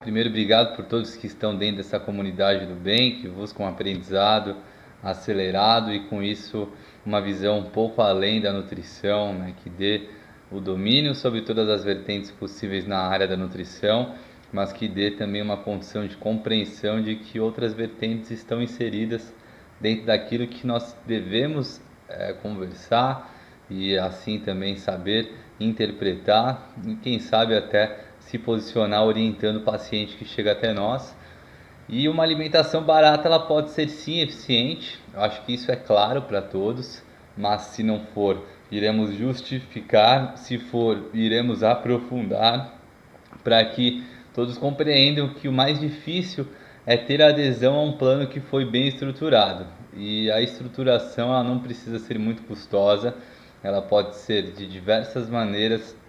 Primeiro, obrigado por todos que estão dentro dessa comunidade do bem, que buscam um aprendizado acelerado e com isso uma visão um pouco além da nutrição, né, que dê o domínio sobre todas as vertentes possíveis na área da nutrição, mas que dê também uma condição de compreensão de que outras vertentes estão inseridas dentro daquilo que nós devemos conversar e assim também saber interpretar e quem sabe até se posicionar orientando o paciente que chega até nós. E uma alimentação barata ela pode ser sim eficiente, eu acho que isso é claro para todos, mas se não for, iremos justificar, se for, iremos aprofundar para que todos compreendam que o mais difícil é ter adesão a um plano que foi bem estruturado. E a estruturação ela não precisa ser muito custosa, ela pode ser de diversas maneiras,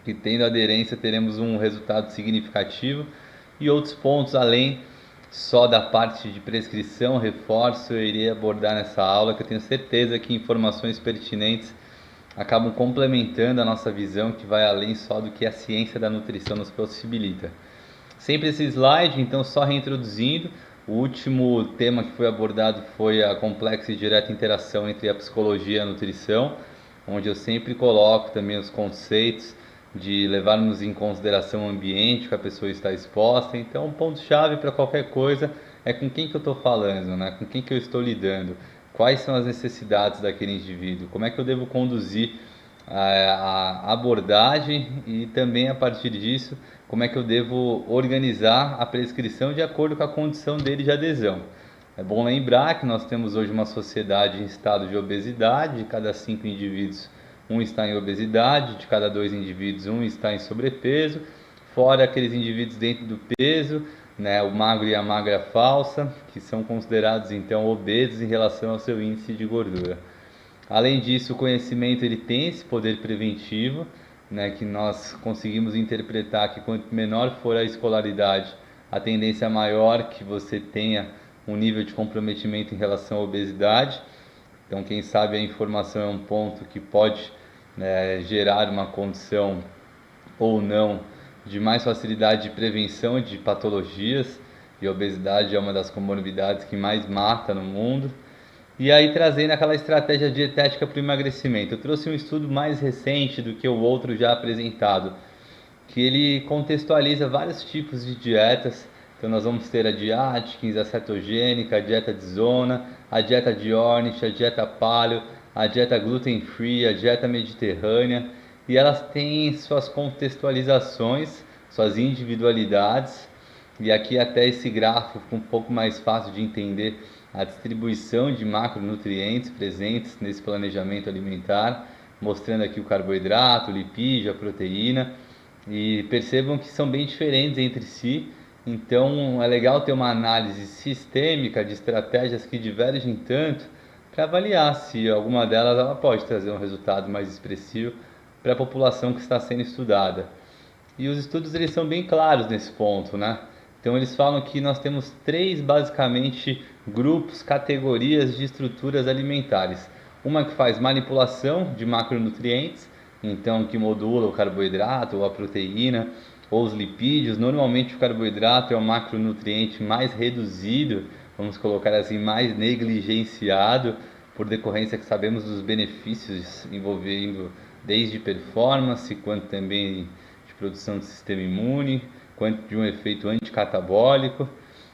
que tendo aderência teremos um resultado significativo e outros pontos além só da parte de prescrição, reforço, eu irei abordar nessa aula, que eu tenho certeza que informações pertinentes acabam complementando a nossa visão, que vai além só do que a ciência da nutrição nos possibilita. Sempre esse slide, então só reintroduzindo, o último tema que foi abordado foi a complexa e direta interação entre a psicologia e a nutrição, onde eu sempre coloco também os conceitos de levarmos em consideração o ambiente que a pessoa está exposta. Então, um ponto-chave para qualquer coisa é com quem que eu estou falando, né? Com quem que eu estou lidando, quais são as necessidades daquele indivíduo, como é que eu devo conduzir a abordagem e também a partir disso como é que eu devo organizar a prescrição de acordo com a condição dele de adesão. É bom lembrar que nós temos hoje uma sociedade em estado de obesidade, de cada 5 indivíduos, um está em obesidade, de cada 2 indivíduos, um está em sobrepeso, fora aqueles indivíduos dentro do peso, né, o magro e a magra falsa, que são considerados então obesos em relação ao seu índice de gordura. Além disso, o conhecimento ele tem esse poder preventivo, né, que nós conseguimos interpretar que quanto menor for a escolaridade, a tendência maior que você tenha um nível de comprometimento em relação à obesidade. Então, quem sabe a informação é um ponto que pode gerar uma condição ou não de mais facilidade de prevenção de patologias, e a obesidade é uma das comorbidades que mais mata no mundo. E aí trazendo aquela estratégia dietética para o emagrecimento, eu trouxe um estudo mais recente do que o outro já apresentado, que ele contextualiza vários tipos de dietas. Então nós vamos ter a de Atkins, a cetogênica, a dieta de zona, a dieta de Ornish, a dieta paleo, a dieta gluten free, a dieta mediterrânea, e elas têm suas contextualizações, suas individualidades. E aqui até esse gráfico fica um pouco mais fácil de entender a distribuição de macronutrientes presentes nesse planejamento alimentar, mostrando aqui o carboidrato, o lipídio, a proteína, e percebam que são bem diferentes entre si. Então é legal ter uma análise sistêmica de estratégias que divergem tanto para avaliar se alguma delas ela pode trazer um resultado mais expressivo para a população que está sendo estudada. E os estudos eles são bem claros nesse ponto, né? Então eles falam que nós temos 3 basicamente grupos, categorias de estruturas alimentares. Uma que faz manipulação de macronutrientes, então que modula o carboidrato ou a proteína ou os lipídios. Normalmente o carboidrato é o macronutriente mais reduzido, vamos colocar assim, mais negligenciado, por decorrência que sabemos dos benefícios envolvendo desde performance, quanto também de produção do sistema imune, quanto de um efeito anticatabólico,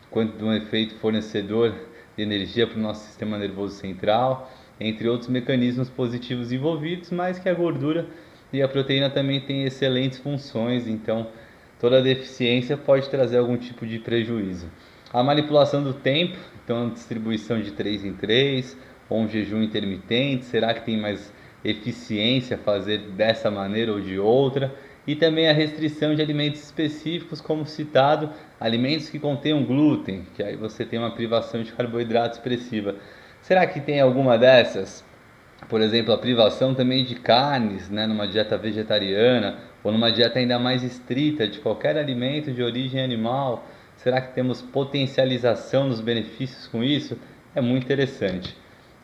quanto de um efeito fornecedor de energia para o nosso sistema nervoso central, entre outros mecanismos positivos envolvidos, mas que a gordura e a proteína também têm excelentes funções, então toda deficiência pode trazer algum tipo de prejuízo. A manipulação do tempo, então distribuição de 3 em 3, ou um jejum intermitente, será que tem mais eficiência fazer dessa maneira ou de outra? E também a restrição de alimentos específicos, como citado, alimentos que contenham glúten, que aí você tem uma privação de carboidrato expressiva. Será que tem alguma dessas? Por exemplo, a privação também de carnes, né, numa dieta vegetariana, ou numa dieta ainda mais estrita de qualquer alimento de origem animal. Será que temos potencialização dos benefícios com isso? É muito interessante.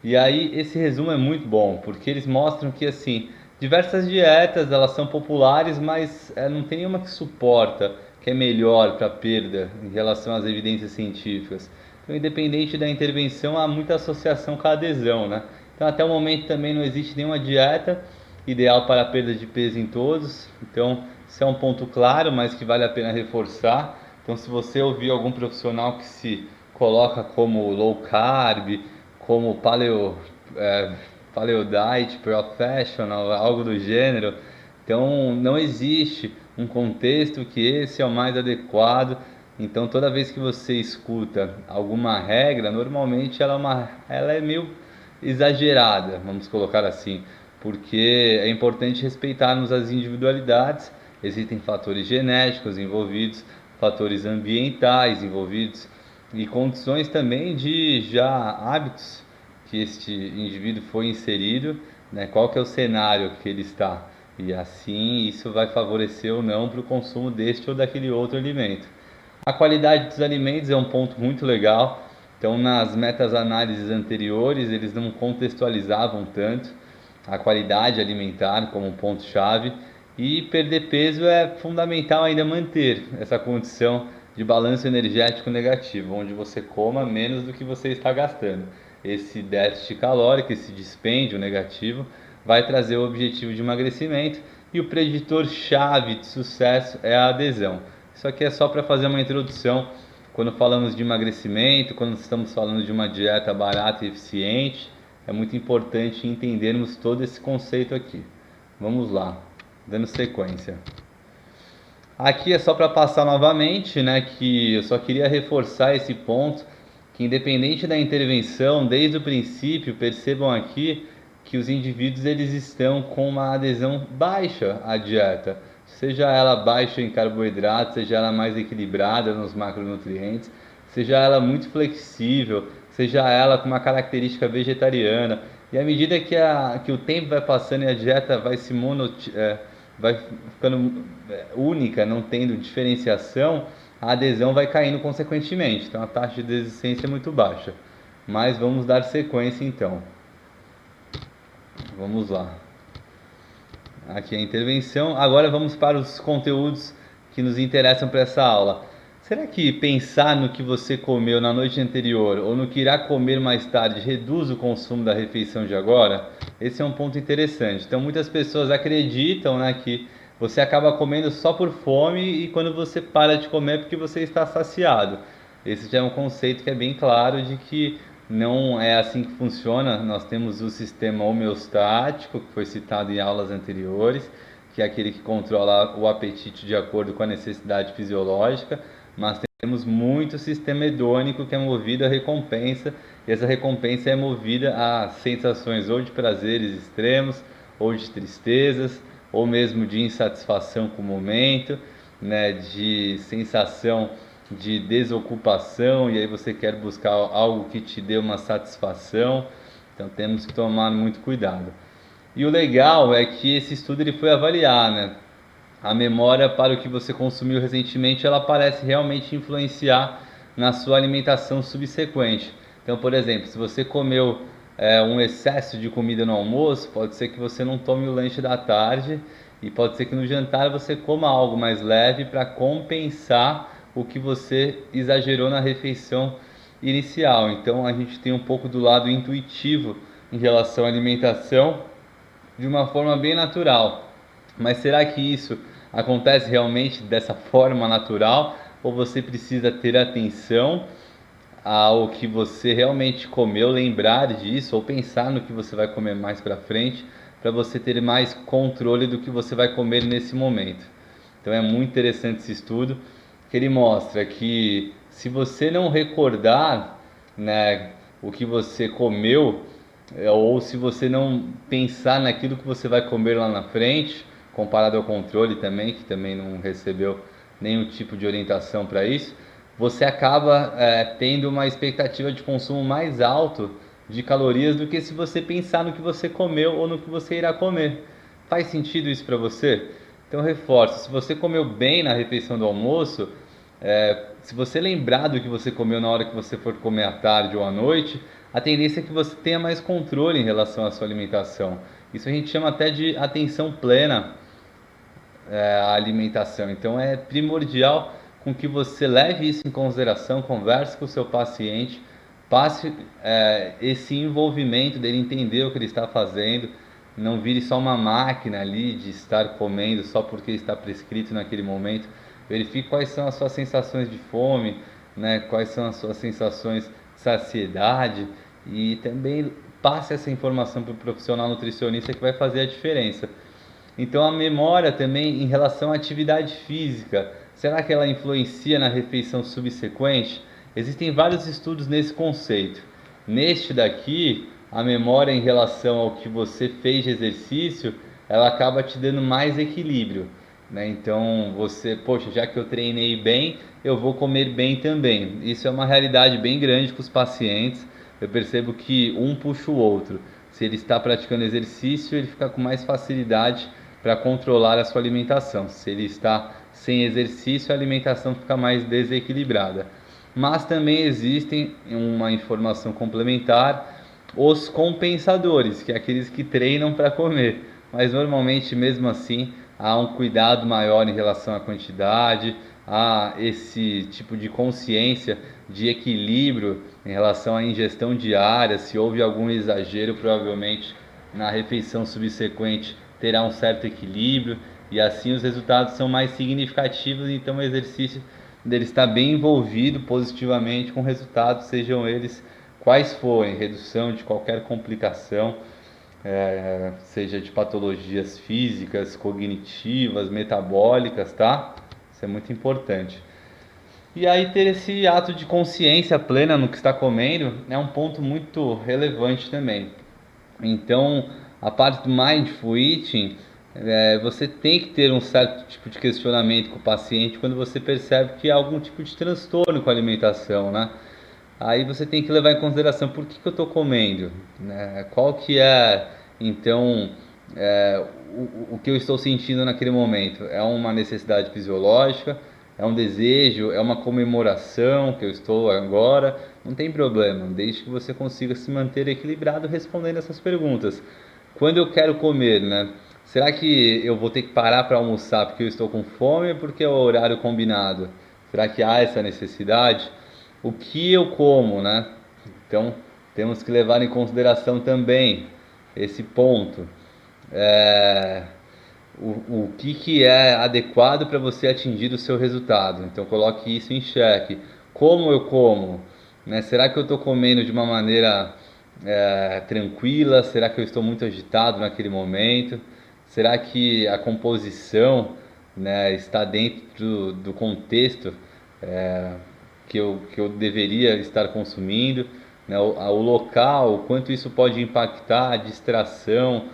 E aí esse resumo é muito bom, porque eles mostram que assim, diversas dietas elas são populares, mas não tem nenhuma que suporta, que é melhor para a perda em relação às evidências científicas. Então, independente da intervenção, há muita associação com a adesão, né? Então, até o momento também não existe nenhuma dieta ideal para a perda de peso em todos. Então, isso é um ponto claro, mas que vale a pena reforçar. Então, se você ouvir algum profissional que se coloca como low carb, como paleo diet professional, algo do gênero, então não existe um contexto que esse é o mais adequado. Então, toda vez que você escuta alguma regra, normalmente ela é meio exagerada, vamos colocar assim, porque é importante respeitarmos as individualidades. Existem fatores genéticos envolvidos, fatores ambientais envolvidos e condições também de já hábitos que este indivíduo foi inserido, né? Qual que é o cenário que ele está, e assim isso vai favorecer ou não para o consumo deste ou daquele outro alimento. A qualidade dos alimentos é um ponto muito legal. Então, nas metas-análises anteriores, eles não contextualizavam tanto a qualidade alimentar como um ponto-chave, e perder peso é fundamental ainda manter essa condição de balanço energético negativo, onde você coma menos do que você está gastando. Esse déficit calórico, esse dispêndio negativo, vai trazer o objetivo de emagrecimento, e o preditor chave de sucesso é a adesão. Isso aqui é só para fazer uma introdução. Quando falamos de emagrecimento, quando estamos falando de uma dieta barata e eficiente, é muito importante entendermos todo esse conceito aqui. Vamos lá, dando sequência. Aqui é só para passar novamente, né, que eu só queria reforçar esse ponto, que independente da intervenção, desde o princípio, percebam aqui que os indivíduos eles estão com uma adesão baixa à dieta, seja ela baixa em carboidratos, seja ela mais equilibrada nos macronutrientes, seja ela muito flexível, seja ela com uma característica vegetariana. E à medida que o tempo vai passando e a dieta vai ficando única, não tendo diferenciação, a adesão vai caindo consequentemente. Então a taxa de desistência é muito baixa. Mas vamos dar sequência então. Vamos lá. Aqui a intervenção. Agora vamos para os conteúdos que nos interessam para essa aula. Será que pensar no que você comeu na noite anterior ou no que irá comer mais tarde reduz o consumo da refeição de agora? Esse é um ponto interessante. Então muitas pessoas acreditam, né, que você acaba comendo só por fome, e quando você para de comer é porque você está saciado. Esse já é um conceito que é bem claro de que não é assim que funciona. Nós temos o sistema homeostático, que foi citado em aulas anteriores, que é aquele que controla o apetite de acordo com a necessidade fisiológica, mas temos muito sistema hedônico, que é movido à recompensa, e essa recompensa é movida a sensações ou de prazeres extremos, ou de tristezas, ou mesmo de insatisfação com o momento, né, de sensação de desocupação, e aí você quer buscar algo que te dê uma satisfação. Então temos que tomar muito cuidado. E o legal é que esse estudo ele foi avaliar, né, a memória para o que você consumiu recentemente, ela parece realmente influenciar na sua alimentação subsequente. Então, por exemplo, se você comeu um excesso de comida no almoço, pode ser que você não tome o lanche da tarde, e pode ser que no jantar você coma algo mais leve para compensar o que você exagerou na refeição inicial. Então a gente tem um pouco do lado intuitivo em relação à alimentação, de uma forma bem natural. Mas será que isso acontece realmente dessa forma natural, ou você precisa ter atenção ao que você realmente comeu, lembrar disso, ou pensar no que você vai comer mais para frente, para você ter mais controle do que você vai comer nesse momento? Então é muito interessante esse estudo, que ele mostra que se você não recordar, né, o que você comeu, ou se você não pensar naquilo que você vai comer lá na frente, comparado ao controle também, que também não recebeu nenhum tipo de orientação para isso, você acaba tendo uma expectativa de consumo mais alto de calorias do que se você pensar no que você comeu ou no que você irá comer. Faz sentido isso para você? Então reforço, se você comeu bem na refeição do almoço, se você lembrar do que você comeu na hora que você for comer à tarde ou à noite, a tendência é que você tenha mais controle em relação à sua alimentação. Isso a gente chama até de atenção plena. a alimentação. Então é primordial com que você leve isso em consideração, converse com o seu paciente, passe esse envolvimento dele entender o que ele está fazendo, não vire só uma máquina ali de estar comendo só porque está prescrito naquele momento. Verifique quais são as suas sensações de fome, né? Quais são as suas sensações de saciedade e também passe essa informação para o profissional nutricionista que vai fazer a diferença. Então a memória também em relação à atividade física, será que ela influencia na refeição subsequente? Existem vários estudos nesse conceito. Neste daqui, a memória em relação ao que você fez de exercício, ela acaba te dando mais equilíbrio, né? Então você, poxa, já que eu treinei bem, eu vou comer bem também. Isso é uma realidade bem grande com os pacientes. Eu percebo que um puxa o outro. Se ele está praticando exercício, ele fica com mais facilidade para controlar a sua alimentação. Se ele está sem exercício, a alimentação fica mais desequilibrada. Mas também existem uma informação complementar, os compensadores, que é aqueles que treinam para comer. Mas normalmente, mesmo assim, há um cuidado maior em relação à quantidade, há esse tipo de consciência de equilíbrio em relação à ingestão diária. Se houve algum exagero, provavelmente na refeição subsequente terá um certo equilíbrio e assim os resultados são mais significativos. Então o exercício dele está bem envolvido positivamente com resultados, sejam eles quais forem, redução de qualquer complicação, seja de patologias físicas, cognitivas, metabólicas, tá? Isso é muito importante. E aí ter esse ato de consciência plena no que está comendo é um ponto muito relevante também. Então, a parte do Mindful Eating, você tem que ter um certo tipo de questionamento com o paciente quando você percebe que há algum tipo de transtorno com a alimentação, né? Aí você tem que levar em consideração por que eu estou comendo, né? Qual que é, então, é, o que eu estou sentindo naquele momento. É uma necessidade fisiológica? É um desejo? É uma comemoração que eu estou agora? Não tem problema, desde que você consiga se manter equilibrado respondendo essas perguntas. Quando eu quero comer, né? Será que eu vou ter que parar para almoçar porque eu estou com fome ou porque é o horário combinado? Será que há essa necessidade? O que eu como, né? Então, temos que levar em consideração também esse ponto. É, o que é adequado para você atingir o seu resultado. Então, coloque isso em xeque. Como eu como? Né? Será que eu estou comendo de uma maneira tranquila? Será que eu estou muito agitado naquele momento? Será que a composição, né, está dentro do contexto que eu deveria estar consumindo, né? O local, o quanto isso pode impactar a distração,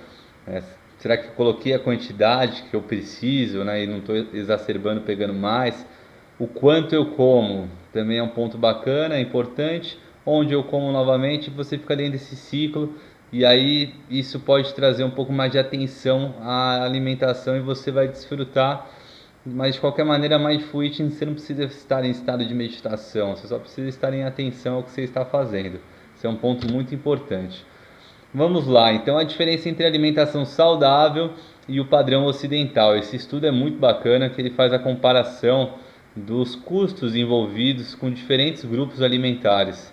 né? Será que eu coloquei a quantidade que eu preciso, né, e não estou exacerbando, pegando mais? O quanto eu como também é um ponto bacana, é importante. Onde eu como novamente, você fica dentro desse ciclo e aí isso pode trazer um pouco mais de atenção à alimentação e você vai desfrutar. Mas de qualquer maneira, Mindful Eating, você não precisa estar em estado de meditação, você só precisa estar em atenção ao que você está fazendo. Isso é um ponto muito importante. Vamos lá, então a diferença entre a alimentação saudável e o padrão ocidental. Esse estudo é muito bacana, que ele faz a comparação dos custos envolvidos com diferentes grupos alimentares,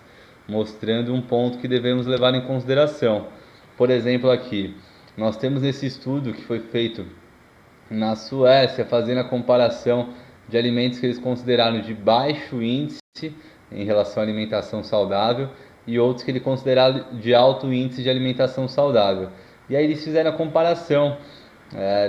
mostrando um ponto que devemos levar em consideração. Por exemplo, aqui, nós temos esse estudo que foi feito na Suécia, fazendo a comparação de alimentos que eles consideraram de baixo índice em relação à alimentação saudável e outros que ele consideraram de alto índice de alimentação saudável. E aí eles fizeram a comparação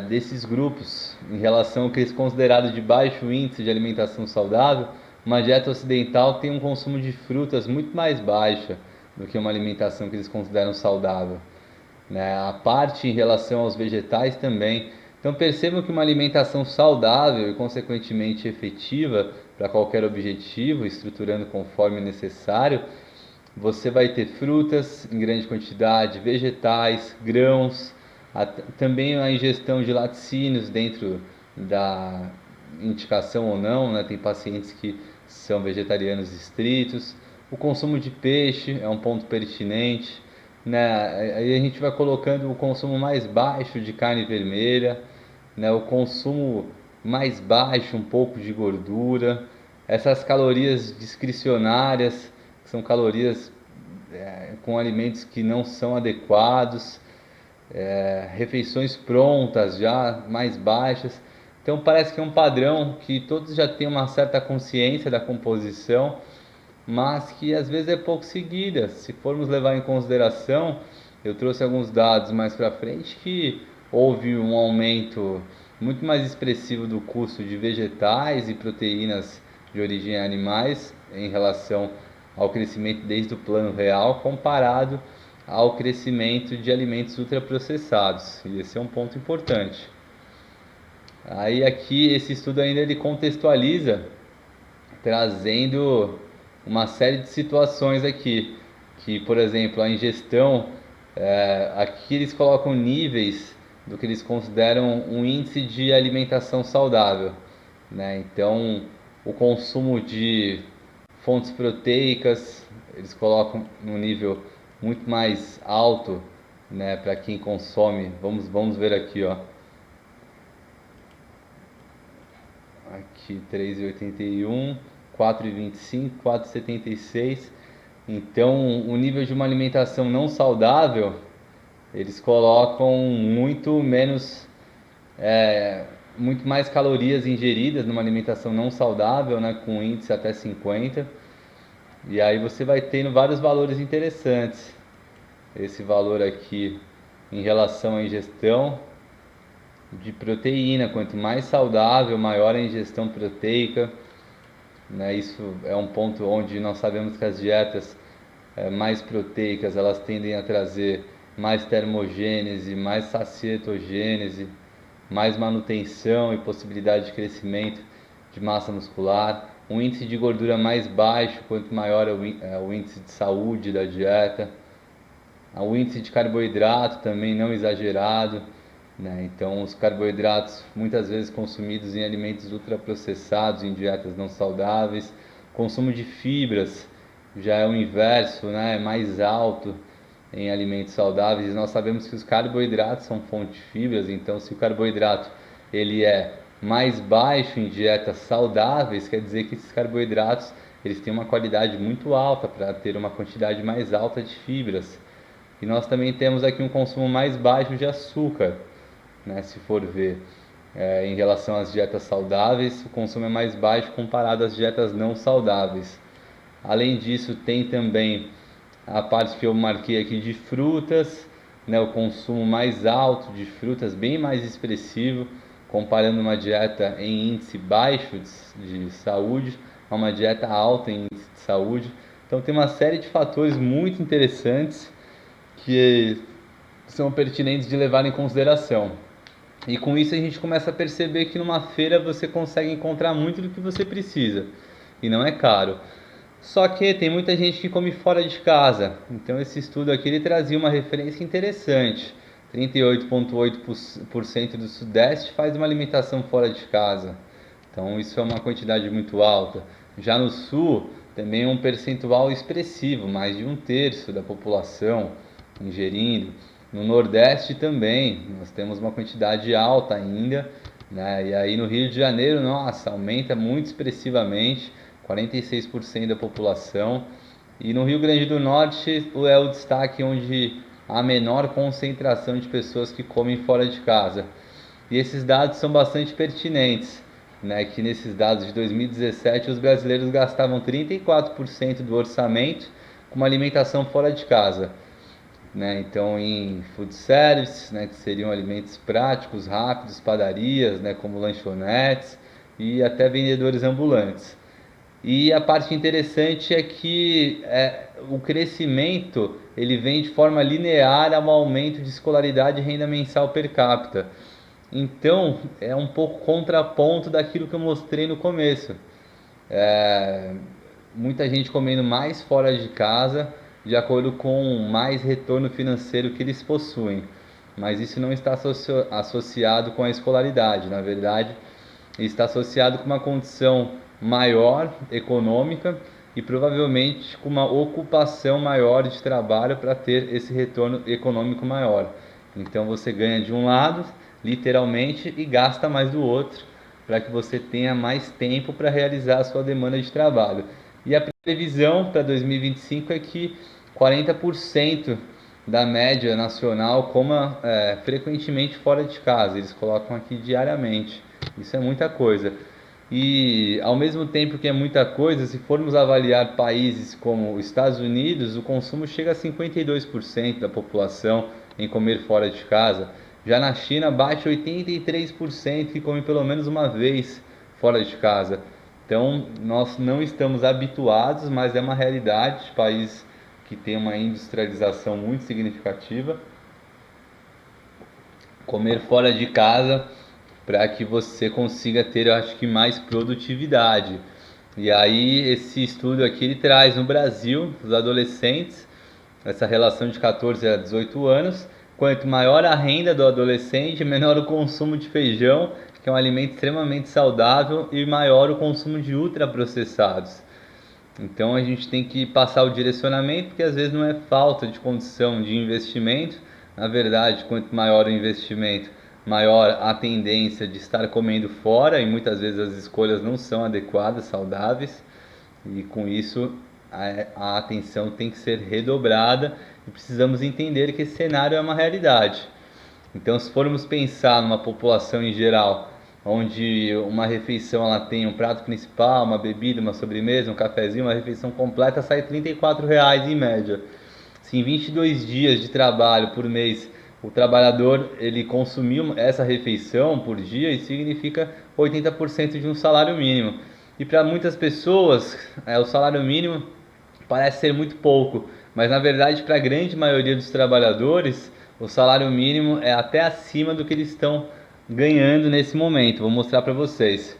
desses grupos em relação ao que eles consideraram de baixo índice de alimentação saudável. Uma dieta ocidental tem um consumo de frutas muito mais baixa do que uma alimentação que eles consideram saudável, né? A parte em relação aos vegetais também. Então percebam que uma alimentação saudável e consequentemente efetiva para qualquer objetivo, estruturando conforme necessário, você vai ter frutas em grande quantidade, vegetais, grãos, também a ingestão de laticínios dentro da indicação ou não, né? Tem pacientes que são vegetarianos estritos. O consumo de peixe é um ponto pertinente, né? Aí a gente vai colocando o consumo mais baixo de carne vermelha, né, o consumo mais baixo, um pouco de gordura, essas calorias discricionárias, que são calorias com alimentos que não são adequados, refeições prontas já mais baixas. Então parece que é um padrão que todos já têm uma certa consciência da composição, mas que às vezes é pouco seguida. Se formos levar em consideração, eu trouxe alguns dados mais para frente que houve um aumento muito mais expressivo do custo de vegetais e proteínas de origem animais em relação ao crescimento desde o plano real comparado ao crescimento de alimentos ultraprocessados. E esse é um ponto importante. Aí aqui esse estudo ainda ele contextualiza, trazendo uma série de situações aqui, que por exemplo a ingestão, aqui eles colocam níveis do que eles consideram um índice de alimentação saudável, né? Então o consumo de fontes proteicas eles colocam num nível muito mais alto, né, para quem consome. Vamos ver aqui, ó. Aqui 3,81, 4,25, 4,76. Então, o nível de uma alimentação não saudável, eles colocam muito mais calorias ingeridas numa alimentação não saudável, né, com índice até 50. E aí você vai tendo vários valores interessantes. Esse valor aqui em relação à ingestão de proteína, quanto mais saudável, maior a ingestão proteica, né? Isso é um ponto onde nós sabemos que as dietas mais proteicas elas tendem a trazer mais termogênese, mais sacietogênese, mais manutenção e possibilidade de crescimento de massa muscular. Um índice de gordura mais baixo, quanto maior é o índice de saúde da dieta. O índice de carboidrato também não exagerado, né? Então os carboidratos muitas vezes consumidos em alimentos ultraprocessados, em dietas não saudáveis. Consumo de fibras já é o inverso, né? É mais alto em alimentos saudáveis. Nós sabemos que os carboidratos são fonte de fibras, então se o carboidrato ele é mais baixo em dietas saudáveis, quer dizer que esses carboidratos eles têm uma qualidade muito alta para ter uma quantidade mais alta de fibras. E nós também temos aqui um consumo mais baixo de açúcar, né? Se for ver em relação às dietas saudáveis, o consumo é mais baixo comparado às dietas não saudáveis. Além disso, tem também a parte que eu marquei aqui de frutas, né? O consumo mais alto de frutas, bem mais expressivo, comparando uma dieta em índice baixo de saúde a uma dieta alta em índice de saúde. Então tem uma série de fatores muito interessantes que são pertinentes de levar em consideração. E com isso a gente começa a perceber que numa feira você consegue encontrar muito do que você precisa e não é caro. Só que tem muita gente que come fora de casa. Então esse estudo aqui ele trazia uma referência interessante. 38,8% do Sudeste faz uma alimentação fora de casa. Então isso é uma quantidade muito alta. Já no Sul também é um percentual expressivo, mais de 1/3 da população ingerindo. No Nordeste também, nós temos uma quantidade alta ainda, né? E aí no Rio de Janeiro, nossa, aumenta muito expressivamente, 46% da população. E no Rio Grande do Norte é o destaque onde há menor concentração de pessoas que comem fora de casa. E esses dados são bastante pertinentes, né? Que nesses dados de 2017 os brasileiros gastavam 34% do orçamento com uma alimentação fora de casa. Né? Então, em food service, né, que seriam alimentos práticos, rápidos, padarias, né, como lanchonetes e até vendedores ambulantes. E a parte interessante é que o crescimento ele vem de forma linear ao aumento de escolaridade e renda mensal per capita. Então, é um pouco contraponto daquilo que eu mostrei no começo. Muita gente comendo mais fora de casa, de acordo com mais retorno financeiro que eles possuem. Mas isso não está associado com a escolaridade, na verdade, está associado com uma condição maior econômica e provavelmente com uma ocupação maior de trabalho para ter esse retorno econômico maior. Então você ganha de um lado, literalmente, e gasta mais do outro, para que você tenha mais tempo para realizar a sua demanda de trabalho. E a previsão para 2025 é que 40% da média nacional coma frequentemente fora de casa. Eles colocam aqui diariamente. Isso é muita coisa. E ao mesmo tempo que é muita coisa, se formos avaliar países como os Estados Unidos, o consumo chega a 52% da população em comer fora de casa. Já na China bate 83% que come pelo menos uma vez fora de casa. Então nós não estamos habituados, mas é uma realidade, país que tem uma industrialização muito significativa. Comer fora de casa para que você consiga ter, eu acho que, mais produtividade. E aí esse estudo aqui ele traz no Brasil, os adolescentes, essa relação de 14 a 18 anos, quanto maior a renda do adolescente, menor o consumo de feijão, que é um alimento extremamente saudável, e maior o consumo de ultraprocessados. Então a gente tem que passar o direcionamento, porque às vezes não é falta de condição de investimento. Na verdade, quanto maior o investimento, maior a tendência de estar comendo fora, e muitas vezes as escolhas não são adequadas, saudáveis, e com isso a atenção tem que ser redobrada e precisamos entender que esse cenário é uma realidade. Então, se formos pensar numa população em geral, onde uma refeição ela tem um prato principal, uma bebida, uma sobremesa, um cafezinho, uma refeição completa sai R$ 34 em média. Se em 22 dias de trabalho por mês o trabalhador ele consumiu essa refeição por dia, isso significa 80% de um salário mínimo. E para muitas pessoas, o salário mínimo parece ser muito pouco, mas na verdade para a grande maioria dos trabalhadores, o salário mínimo é até acima do que eles estão ganhando nesse momento. Vou mostrar para vocês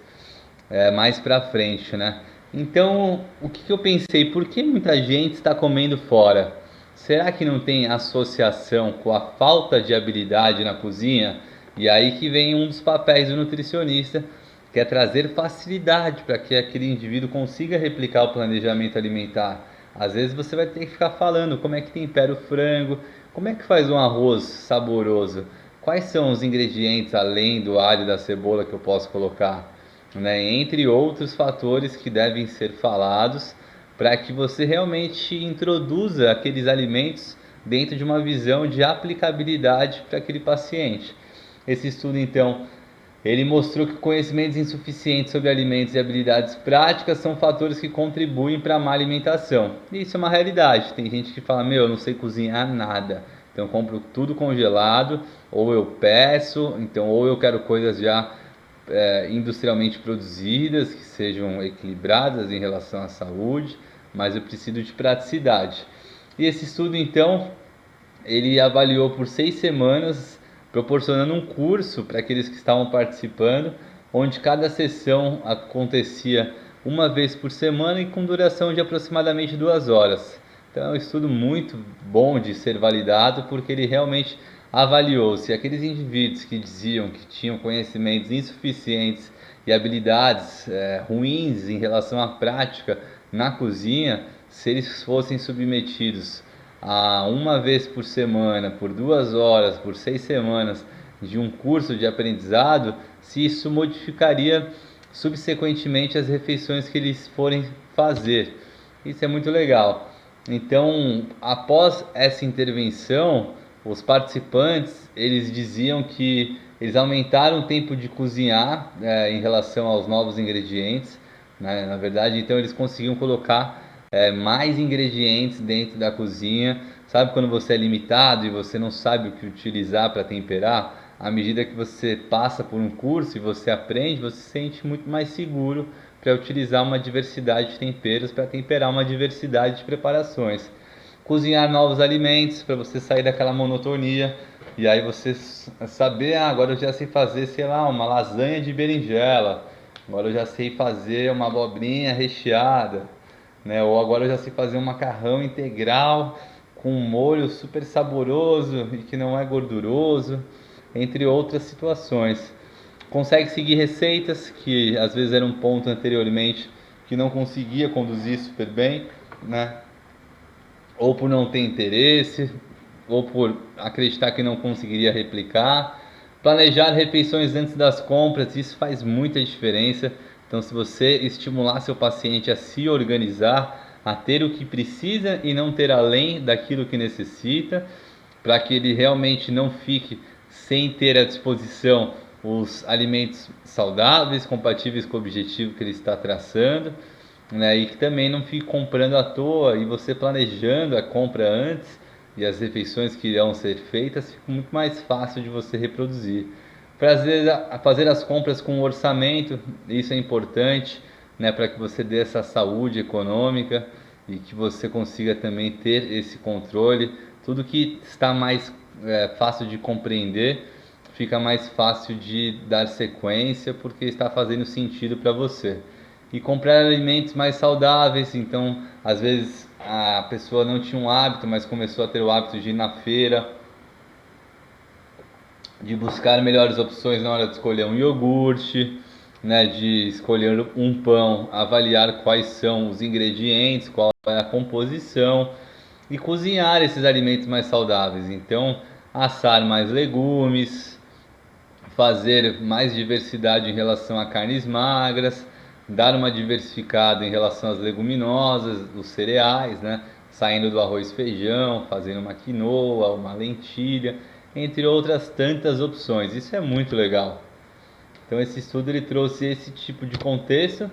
mais para frente, né? Então, o que eu pensei? Por que muita gente está comendo fora? Será que não tem associação com a falta de habilidade na cozinha? E aí que vem um dos papéis do nutricionista, que é trazer facilidade para que aquele indivíduo consiga replicar o planejamento alimentar. Às vezes você vai ter que ficar falando como é que tempera o frango, como é que faz um arroz saboroso, quais são os ingredientes além do alho e da cebola que eu posso colocar, né? Entre outros fatores que devem ser falados para que você realmente introduza aqueles alimentos dentro de uma visão de aplicabilidade para aquele paciente. Esse estudo, então, ele mostrou que conhecimentos insuficientes sobre alimentos e habilidades práticas são fatores que contribuem para a má alimentação. E isso é uma realidade. Tem gente que fala, eu não sei cozinhar nada, então eu compro tudo congelado, ou eu peço, ou eu quero coisas já industrialmente produzidas, que sejam equilibradas em relação à saúde, mas eu preciso de praticidade. E esse estudo, então, ele avaliou por 6 semanas, proporcionando um curso para aqueles que estavam participando, onde cada sessão acontecia uma vez por semana e com duração de aproximadamente 2 horas. Então é um estudo muito bom de ser validado, porque ele realmente avaliou se aqueles indivíduos que diziam que tinham conhecimentos insuficientes e habilidades ruins em relação à prática na cozinha, se eles fossem submetidos a uma vez por semana, por 2 horas, por 6 semanas de um curso de aprendizado, se isso modificaria subsequentemente as refeições que eles forem fazer. Isso é muito legal. Então, após essa intervenção, os participantes eles diziam que eles aumentaram o tempo de cozinhar em relação aos novos ingredientes, né? Na verdade, então eles conseguiam colocar mais ingredientes dentro da cozinha. Sabe quando você é limitado e você não sabe o que utilizar para temperar? À medida que você passa por um curso e você aprende, você se sente muito mais seguro para utilizar uma diversidade de temperos, para temperar uma diversidade de preparações. Cozinhar novos alimentos para você sair daquela monotonia e aí você saber, agora eu já sei fazer, sei lá, uma lasanha de berinjela, agora eu já sei fazer uma abobrinha recheada, né? Ou agora eu já sei fazer um macarrão integral com um molho super saboroso e que não é gorduroso, entre outras situações. Consegue seguir receitas que às vezes era um ponto anteriormente que não conseguia conduzir super bem, né? Ou por não ter interesse, ou por acreditar que não conseguiria replicar. Planejar refeições antes das compras, isso faz muita diferença. Então, se você estimular seu paciente a se organizar, a ter o que precisa e não ter além daquilo que necessita, para que ele realmente não fique sem ter à disposição os alimentos saudáveis, compatíveis com o objetivo que ele está traçando, né? E que também não fique comprando à toa, e você planejando a compra antes e as refeições que irão ser feitas, fica muito mais fácil de você reproduzir. Fazer as compras com orçamento, isso é importante, né, para que você dê essa saúde econômica e que você consiga também ter esse controle. Tudo que está mais fácil de compreender, fica mais fácil de dar sequência, porque está fazendo sentido para você. E comprar alimentos mais saudáveis, então às vezes a pessoa não tinha um hábito, mas começou a ter o hábito de ir na feira, de buscar melhores opções na hora de escolher um iogurte, né, de escolher um pão, avaliar quais são os ingredientes, qual é a composição e cozinhar esses alimentos mais saudáveis. Então, assar mais legumes, fazer mais diversidade em relação a carnes magras, dar uma diversificada em relação às leguminosas, os cereais, né? Saindo do arroz e feijão, fazendo uma quinoa, uma lentilha, entre outras tantas opções. Isso é muito legal. Então esse estudo ele trouxe esse tipo de contexto.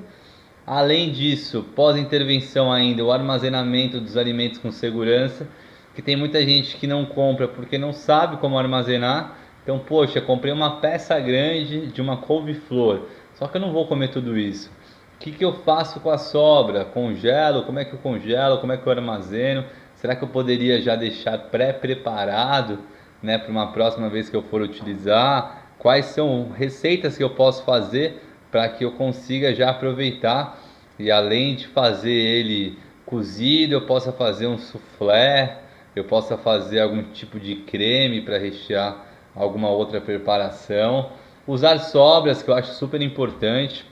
Além disso, pós-intervenção ainda, o armazenamento dos alimentos com segurança, que tem muita gente que não compra porque não sabe como armazenar. Então, poxa, comprei uma peça grande de uma couve-flor, só que eu não vou comer tudo isso. O que que eu faço com a sobra? Congelo? Como é que eu congelo? Como é que eu armazeno? Será que eu poderia já deixar pré-preparado, né, para uma próxima vez que eu for utilizar? Quais são receitas que eu posso fazer para que eu consiga já aproveitar e além de fazer ele cozido, eu possa fazer um soufflé, eu possa fazer algum tipo de creme para rechear alguma outra preparação. Usar sobras, que eu acho super importante,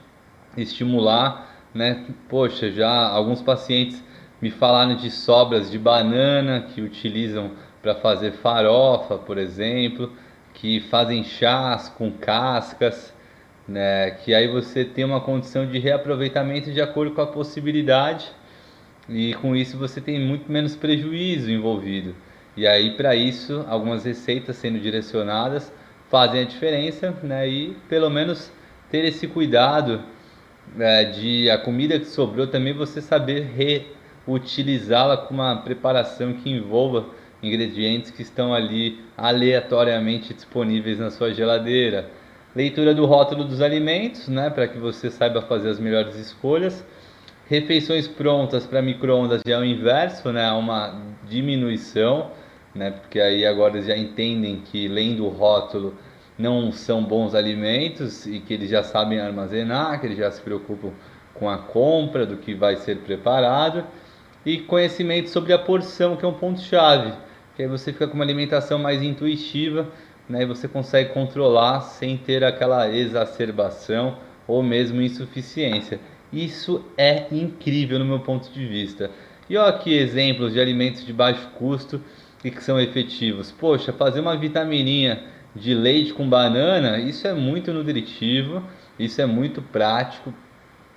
estimular, né? Poxa, já alguns pacientes me falaram de sobras de banana que utilizam para fazer farofa, por exemplo, que fazem chás com cascas, né? Que aí você tem uma condição de reaproveitamento de acordo com a possibilidade e com isso você tem muito menos prejuízo envolvido. E aí para isso algumas receitas sendo direcionadas fazem a diferença, né? E pelo menos ter esse cuidado de a comida que sobrou também você saber reutilizá-la com uma preparação que envolva ingredientes que estão ali aleatoriamente disponíveis na sua geladeira. Leitura do rótulo dos alimentos, né, para que você saiba fazer as melhores escolhas. Refeições prontas para micro-ondas já é o inverso, né, uma diminuição, né, porque aí agora eles já entendem que lendo o rótulo não são bons alimentos e que eles já sabem armazenar, que eles já se preocupam com a compra do que vai ser preparado e conhecimento sobre a porção, que é um ponto-chave, que aí você fica com uma alimentação mais intuitiva, né, e você consegue controlar sem ter aquela exacerbação ou mesmo insuficiência. Isso é incrível no meu ponto de vista. E olha aqui exemplos de alimentos de baixo custo e que são efetivos. Poxa, fazer uma vitamininha de leite com banana, isso é muito nutritivo, isso é muito prático,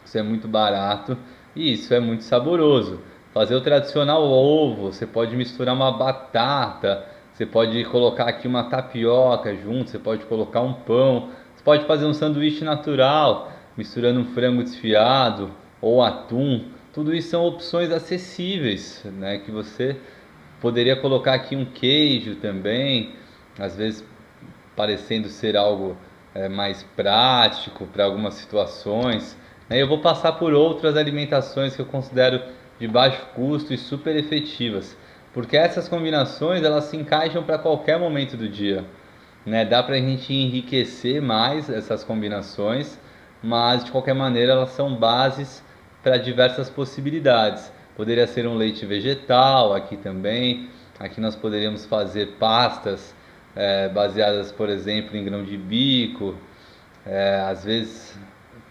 isso é muito barato e isso é muito saboroso. Fazer o tradicional ovo, você pode misturar uma batata, você pode colocar aqui uma tapioca junto, você pode colocar um pão, você pode fazer um sanduíche natural, misturando um frango desfiado ou atum. Tudo isso são opções acessíveis, né? Que você poderia colocar aqui um queijo também, às vezes parecendo ser algo mais prático para algumas situações, né? Eu vou passar por outras alimentações que eu considero de baixo custo e super efetivas, porque essas combinações elas se encaixam para qualquer momento do dia, né? Dá para a gente enriquecer mais essas combinações, mas de qualquer maneira elas são bases para diversas possibilidades. Poderia ser um leite vegetal aqui também. Aqui nós poderíamos fazer pastas baseadas, por exemplo, em grão de bico. Às vezes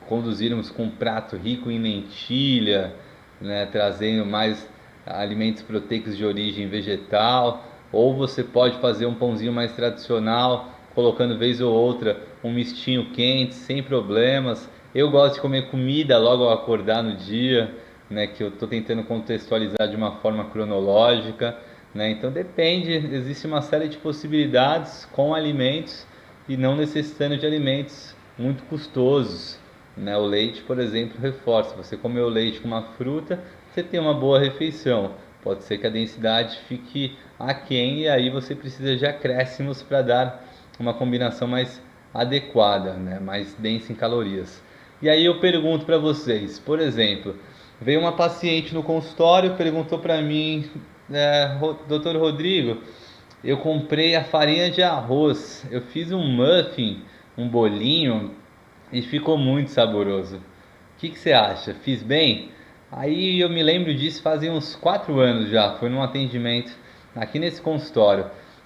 conduzirmos com um prato rico em lentilha, né, trazendo mais alimentos proteicos de origem vegetal. Ou você pode fazer um pãozinho mais tradicional colocando vez ou outra um mistinho quente, sem problemas. Eu gosto de comer comida logo ao acordar no dia, né, que eu estou tentando contextualizar de uma forma cronológica, né? Então depende, existe uma série de possibilidades com alimentos e não necessitando de alimentos muito custosos, né? O leite, por exemplo, reforça. Você comer o leite com uma fruta, você tem uma boa refeição. Pode ser que a densidade fique aquém e aí você precisa de acréscimos para dar uma combinação mais adequada, né? Mais densa em calorias. E aí eu pergunto para vocês, por exemplo, veio uma paciente no consultório, perguntou para mim, doutor Rodrigo, eu comprei a farinha de arroz, eu fiz um muffin, um bolinho e ficou muito saboroso. O que você acha? Fiz bem? Aí eu me lembro disso fazia uns 4 anos já, foi num atendimento aqui nesse consultório.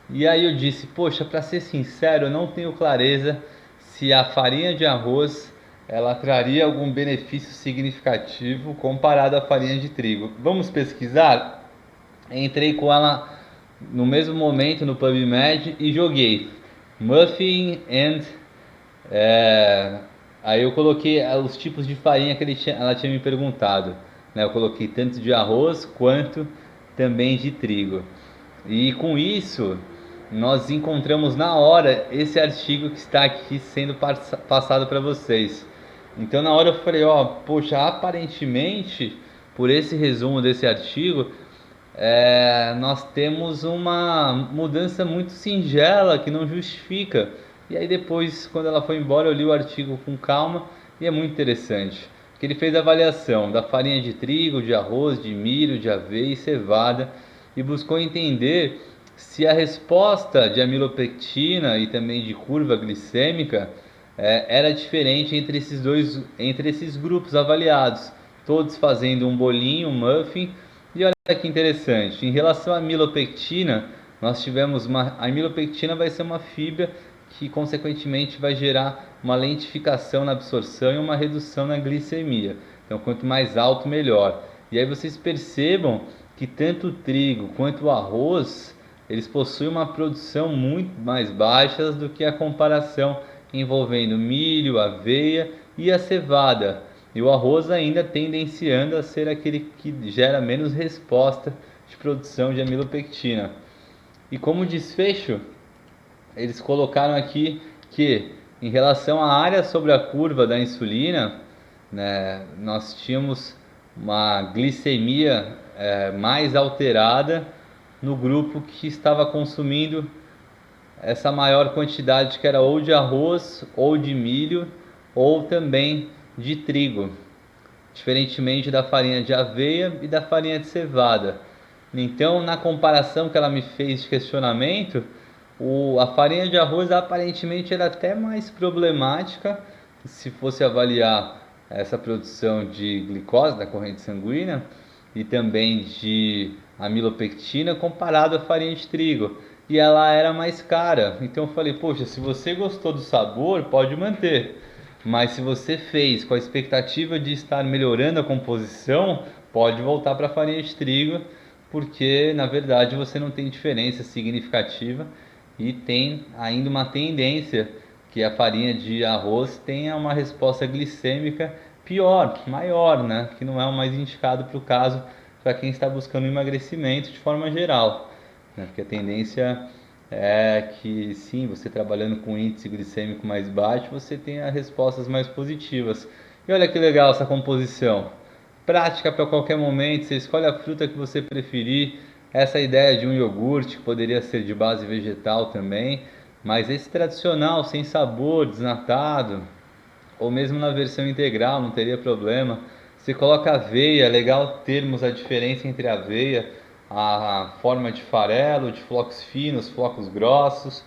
E aí eu disse, poxa, para ser sincero, eu não tenho clareza se a farinha de arroz ela traria algum benefício significativo comparado à farinha de trigo. Vamos pesquisar? Entrei com ela no mesmo momento no PubMed e joguei Muffin and aí eu coloquei os tipos de farinha que ela tinha me perguntado, né? Eu coloquei tanto de arroz quanto também de trigo. E com isso, nós encontramos na hora esse artigo que está aqui sendo passado para vocês. Então na hora eu falei, ó, poxa, aparentemente, por esse resumo desse artigo, nós temos uma mudança muito singela que não justifica. E aí depois, quando ela foi embora, eu li o artigo com calma e é muito interessante. Que ele fez a avaliação da farinha de trigo, de arroz, de milho, de aveia e cevada e buscou entender se a resposta de amilopectina e também de curva glicêmica era diferente entre esses grupos avaliados, todos fazendo um bolinho, um muffin. E olha que interessante, em relação à amilopectina, nós tivemos a amilopectina vai ser uma fibra que consequentemente vai gerar uma lentificação na absorção e uma redução na glicemia. Então, quanto mais alto, melhor. E aí vocês percebam que tanto o trigo quanto o arroz, eles possuem uma produção muito mais baixa do que a comparação envolvendo milho, aveia e a cevada. E o arroz ainda tendenciando a ser aquele que gera menos resposta de produção de amilopectina. E como desfecho, eles colocaram aqui que em relação à área sobre a curva da insulina, né, nós tínhamos uma glicemia mais alterada no grupo que estava consumindo essa maior quantidade, que era ou de arroz, ou de milho, ou também de trigo, diferentemente da farinha de aveia e da farinha de cevada. Então, na comparação que ela me fez de questionamento, a farinha de arroz aparentemente era até mais problemática se fosse avaliar essa produção de glicose da corrente sanguínea e também de amilopectina comparado à farinha de trigo. E ela era mais cara. Então eu falei, poxa, se você gostou do sabor, pode manter. Mas se você fez com a expectativa de estar melhorando a composição, pode voltar para a farinha de trigo, porque na verdade você não tem diferença significativa e tem ainda uma tendência que a farinha de arroz tenha uma resposta glicêmica pior, maior, né? Que não é o mais indicado para o caso, para quem está buscando emagrecimento de forma geral, né? Porque a tendência é que sim, você trabalhando com índice glicêmico mais baixo, você tenha respostas mais positivas. E olha que legal essa composição. Prática para qualquer momento, você escolhe a fruta que você preferir. Essa ideia de um iogurte, que poderia ser de base vegetal também, mas esse tradicional, sem sabor, desnatado, ou mesmo na versão integral, não teria problema. Você coloca aveia, é legal termos a diferença entre a aveia, a forma de farelo, de flocos finos, flocos grossos,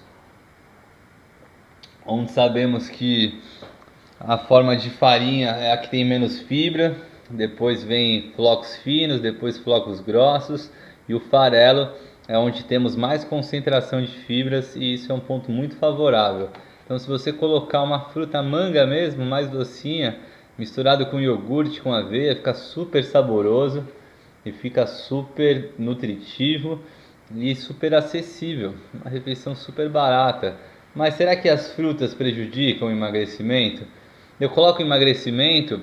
onde sabemos que a forma de farinha é a que tem menos fibra, depois vem flocos finos, depois flocos grossos, e o farelo é onde temos mais concentração de fibras e isso é um ponto muito favorável. Então se você colocar uma fruta manga mesmo, mais docinha, misturado com iogurte, com aveia, fica super saboroso e fica super nutritivo e super acessível, uma refeição super barata. Mas será que as frutas prejudicam o emagrecimento? Eu coloco emagrecimento,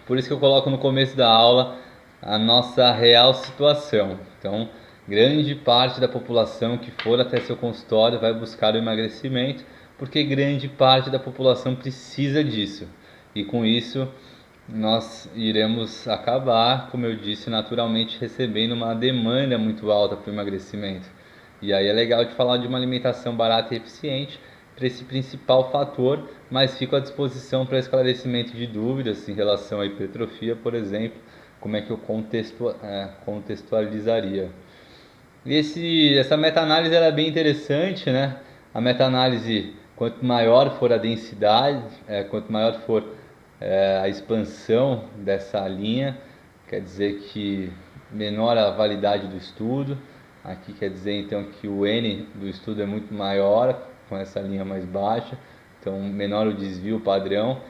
por isso que eu coloco no começo da aula a nossa real situação. Então, grande parte da população que for até seu consultório vai buscar o emagrecimento, porque grande parte da população precisa disso. E com isso, nós iremos acabar, como eu disse, naturalmente recebendo uma demanda muito alta para o emagrecimento. E aí é legal de falar de uma alimentação barata e eficiente para esse principal fator, mas fico à disposição para esclarecimento de dúvidas em relação à hipertrofia, por exemplo, como é que eu contextualizaria. Essa meta-análise é bem interessante, né? A meta-análise, quanto maior for a densidade, quanto maior for a expansão dessa linha, quer dizer que menor a validade do estudo. Aqui quer dizer então que o N do estudo é muito maior, com essa linha mais baixa, então menor o desvio padrão.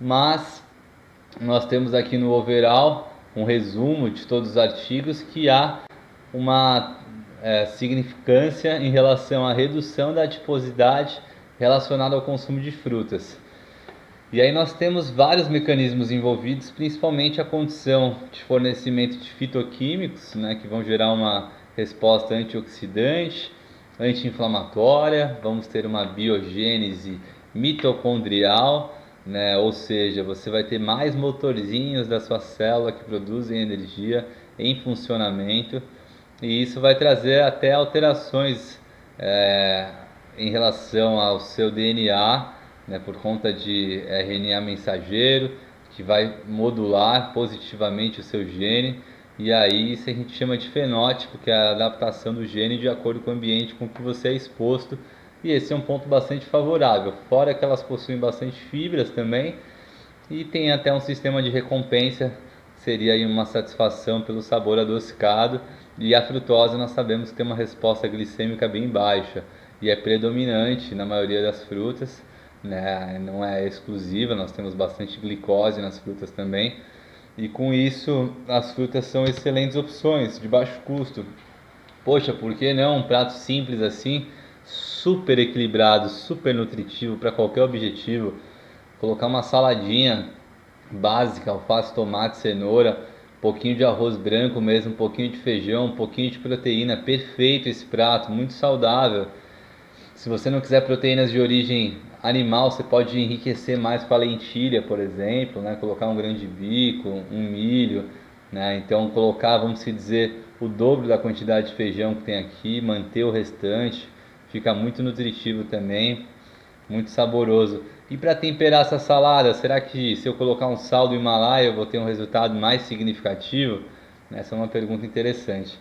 Mas nós temos aqui no overall um resumo de todos os artigos que há uma significância em relação à redução da adiposidade relacionada ao consumo de frutas. E aí nós temos vários mecanismos envolvidos, principalmente a condição de fornecimento de fitoquímicos, né, que vão gerar uma resposta antioxidante, anti-inflamatória, vamos ter uma biogênese mitocondrial, né, ou seja, você vai ter mais motorzinhos da sua célula que produzem energia em funcionamento, e isso vai trazer até alterações em relação ao seu DNA, né, por conta de RNA mensageiro, que vai modular positivamente o seu gene, e aí isso a gente chama de fenótipo, que é a adaptação do gene de acordo com o ambiente com que você é exposto, e esse é um ponto bastante favorável, fora que elas possuem bastante fibras também, e tem até um sistema de recompensa, seria aí uma satisfação pelo sabor adocicado, e a frutose nós sabemos que tem uma resposta glicêmica bem baixa, e é predominante na maioria das frutas, né? Não é exclusiva, nós temos bastante glicose nas frutas também, e com isso as frutas são excelentes opções, de baixo custo. Poxa, por que não um prato simples assim, super equilibrado, super nutritivo para qualquer objetivo? Colocar uma saladinha básica, alface, tomate, cenoura, um pouquinho de arroz branco mesmo, um pouquinho de feijão, um pouquinho de proteína, perfeito esse prato, muito saudável. Se você não quiser proteínas de origem animal, você pode enriquecer mais com a lentilha, por exemplo, né? Colocar um grão de bico, um milho, né? Então colocar, vamos dizer, o dobro da quantidade de feijão que tem aqui, manter o restante, fica muito nutritivo também, muito saboroso. E para temperar essa salada, será que se eu colocar um sal do Himalaia eu vou ter um resultado mais significativo? Essa é uma pergunta interessante.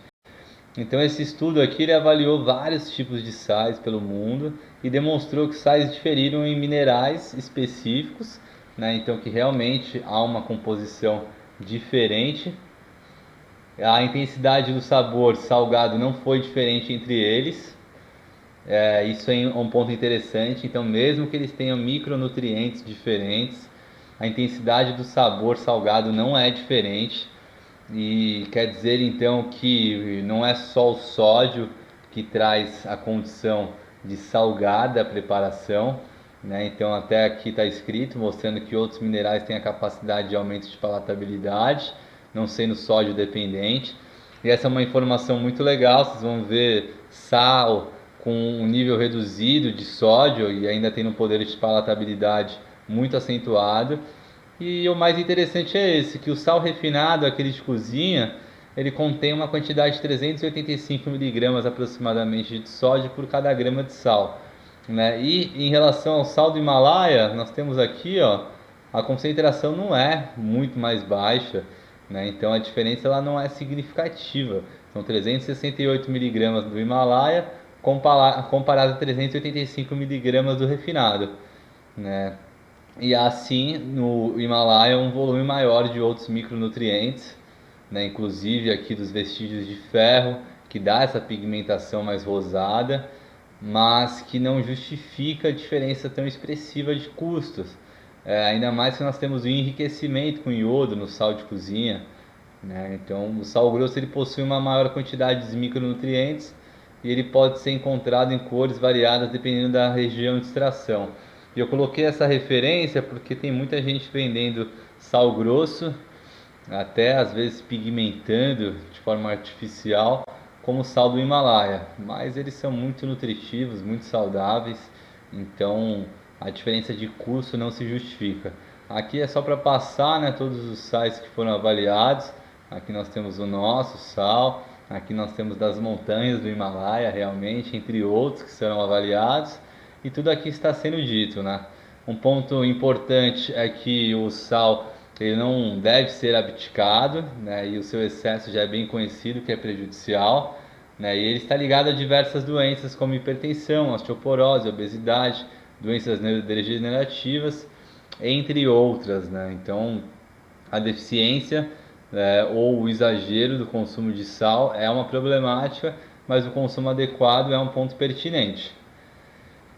Então esse estudo aqui ele avaliou vários tipos de sais pelo mundo e demonstrou que sais diferiram em minerais específicos, né? Então que realmente há uma composição diferente. A intensidade do sabor salgado não foi diferente entre eles. Isso é um ponto interessante. Então mesmo que eles tenham micronutrientes diferentes, a intensidade do sabor salgado não é diferente. E quer dizer então que não é só o sódio que traz a condição de salgada a preparação, né? Então até aqui está escrito mostrando que outros minerais têm a capacidade de aumento de palatabilidade, não sendo sódio dependente. E essa é uma informação muito legal, vocês vão ver sal com um nível reduzido de sódio e ainda tendo um poder de palatabilidade muito acentuado. E o mais interessante é esse, que o sal refinado, aquele de cozinha, ele contém uma quantidade de 385 miligramas aproximadamente de sódio por cada grama de sal, né? E em relação ao sal do Himalaia, nós temos aqui, ó, a concentração não é muito mais baixa, né? Então a diferença ela não é significativa. São 368 miligramas do Himalaia comparado a 385 miligramas do refinado, né? E assim, no Himalaia, um volume maior de outros micronutrientes, né? Inclusive aqui dos vestígios de ferro, que dá essa pigmentação mais rosada, mas que não justifica a diferença tão expressiva de custos. Ainda mais que nós temos o enriquecimento com iodo no sal de cozinha, né? Então, o sal grosso ele possui uma maior quantidade de micronutrientes e ele pode ser encontrado em cores variadas dependendo da região de extração. E eu coloquei essa referência porque tem muita gente vendendo sal grosso, até às vezes pigmentando de forma artificial, como o sal do Himalaia, mas eles são muito nutritivos, muito saudáveis, então a diferença de custo não se justifica. Aqui é só para passar, né, todos os sais que foram avaliados. Aqui nós temos o nosso sal, aqui nós temos das montanhas do Himalaia, realmente, entre outros que serão avaliados, e tudo aqui está sendo dito, né? Um ponto importante é que o sal ele não deve ser abdicado, né? E o seu excesso já é bem conhecido que é prejudicial, né? E ele está ligado a diversas doenças como hipertensão, osteoporose, obesidade, doenças neurodegenerativas, entre outras, né? Então, a deficiência ou o exagero do consumo de sal é uma problemática, mas o consumo adequado é um ponto pertinente.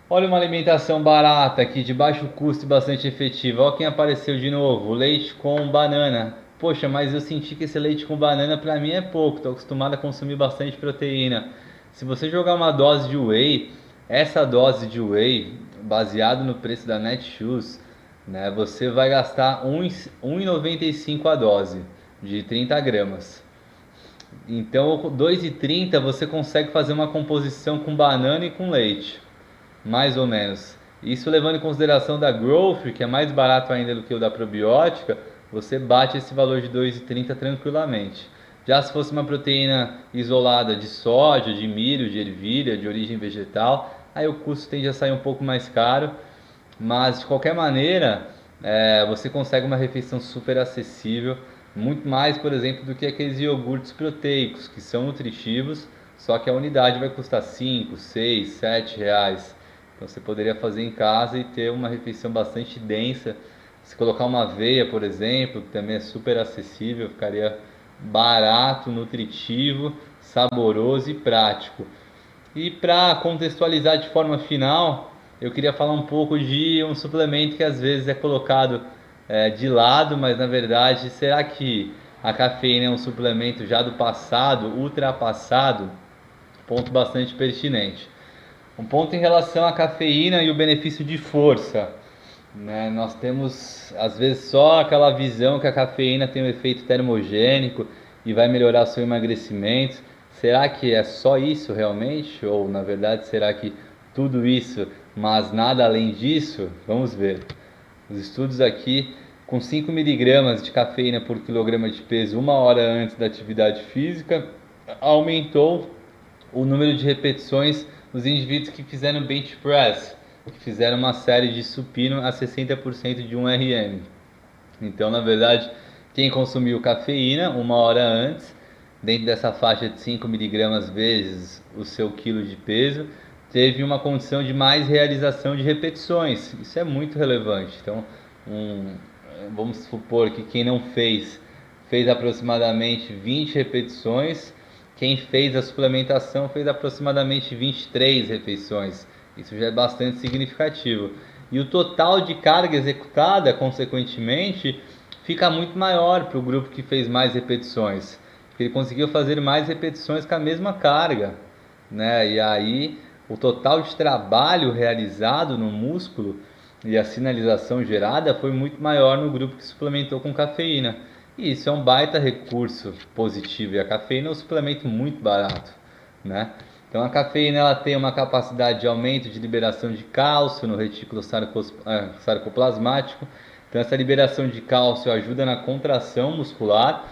Olha uma alimentação barata aqui, de baixo custo e bastante efetiva. Olha quem apareceu de novo, leite com banana. Poxa, mas eu senti que esse leite com banana para mim é pouco, estou acostumado a consumir bastante proteína. Se você jogar uma dose de whey, essa dose de whey, baseado no preço da Netshoes, né, você vai gastar 1,95 a dose de 30 gramas. Então, 2,30 você consegue fazer uma composição com banana e com leite, mais ou menos. Isso levando em consideração da Growth, que é mais barato ainda do que o da probiótica, você bate esse valor de 2,30 tranquilamente. Já se fosse uma proteína isolada de soja, de milho, de ervilha, de origem vegetal, aí o custo tende a sair um pouco mais caro, mas de qualquer maneira, você consegue uma refeição super acessível, muito mais, por exemplo, do que aqueles iogurtes proteicos, que são nutritivos, só que a unidade vai custar 5, 6, 7 reais. Então você poderia fazer em casa e ter uma refeição bastante densa. Se colocar uma aveia, por exemplo, que também é super acessível, ficaria barato, nutritivo, saboroso e prático. E para contextualizar de forma final, eu queria falar um pouco de um suplemento que às vezes é colocado de lado, mas na verdade, será que a cafeína é um suplemento já do passado, ultrapassado? Ponto bastante pertinente. Um ponto em relação à cafeína e o benefício de força, né? Nós temos às vezes só aquela visão que a cafeína tem um efeito termogênico e vai melhorar seu emagrecimento. Será que é só isso realmente? Ou na verdade será que tudo isso, mas nada além disso? Vamos ver. Os estudos aqui com 5 miligramas de cafeína por quilograma de peso 1 hora antes da atividade física aumentou o número de repetições nos indivíduos que fizeram bench press, que fizeram uma série de supino a 60% de 1 RM. Então, na verdade, quem consumiu cafeína 1 hora antes, dentro dessa faixa de 5 miligramas vezes o seu quilo de peso, teve uma condição de mais realização de repetições. Isso é muito relevante. Então, vamos supor que quem não fez aproximadamente 20 repetições, quem fez a suplementação fez aproximadamente 23 refeições. Isso já é bastante significativo. E o total de carga executada, consequentemente, fica muito maior para o grupo que fez mais repetições. Porque ele conseguiu fazer mais repetições com a mesma carga, né? E aí o total de trabalho realizado no músculo e a sinalização gerada foi muito maior no grupo que suplementou com cafeína. E isso é um baita recurso positivo, e a cafeína é um suplemento muito barato, né? Então a cafeína ela tem uma capacidade de aumento de liberação de cálcio no retículo sarcoplasmático. Então essa liberação de cálcio ajuda na contração muscular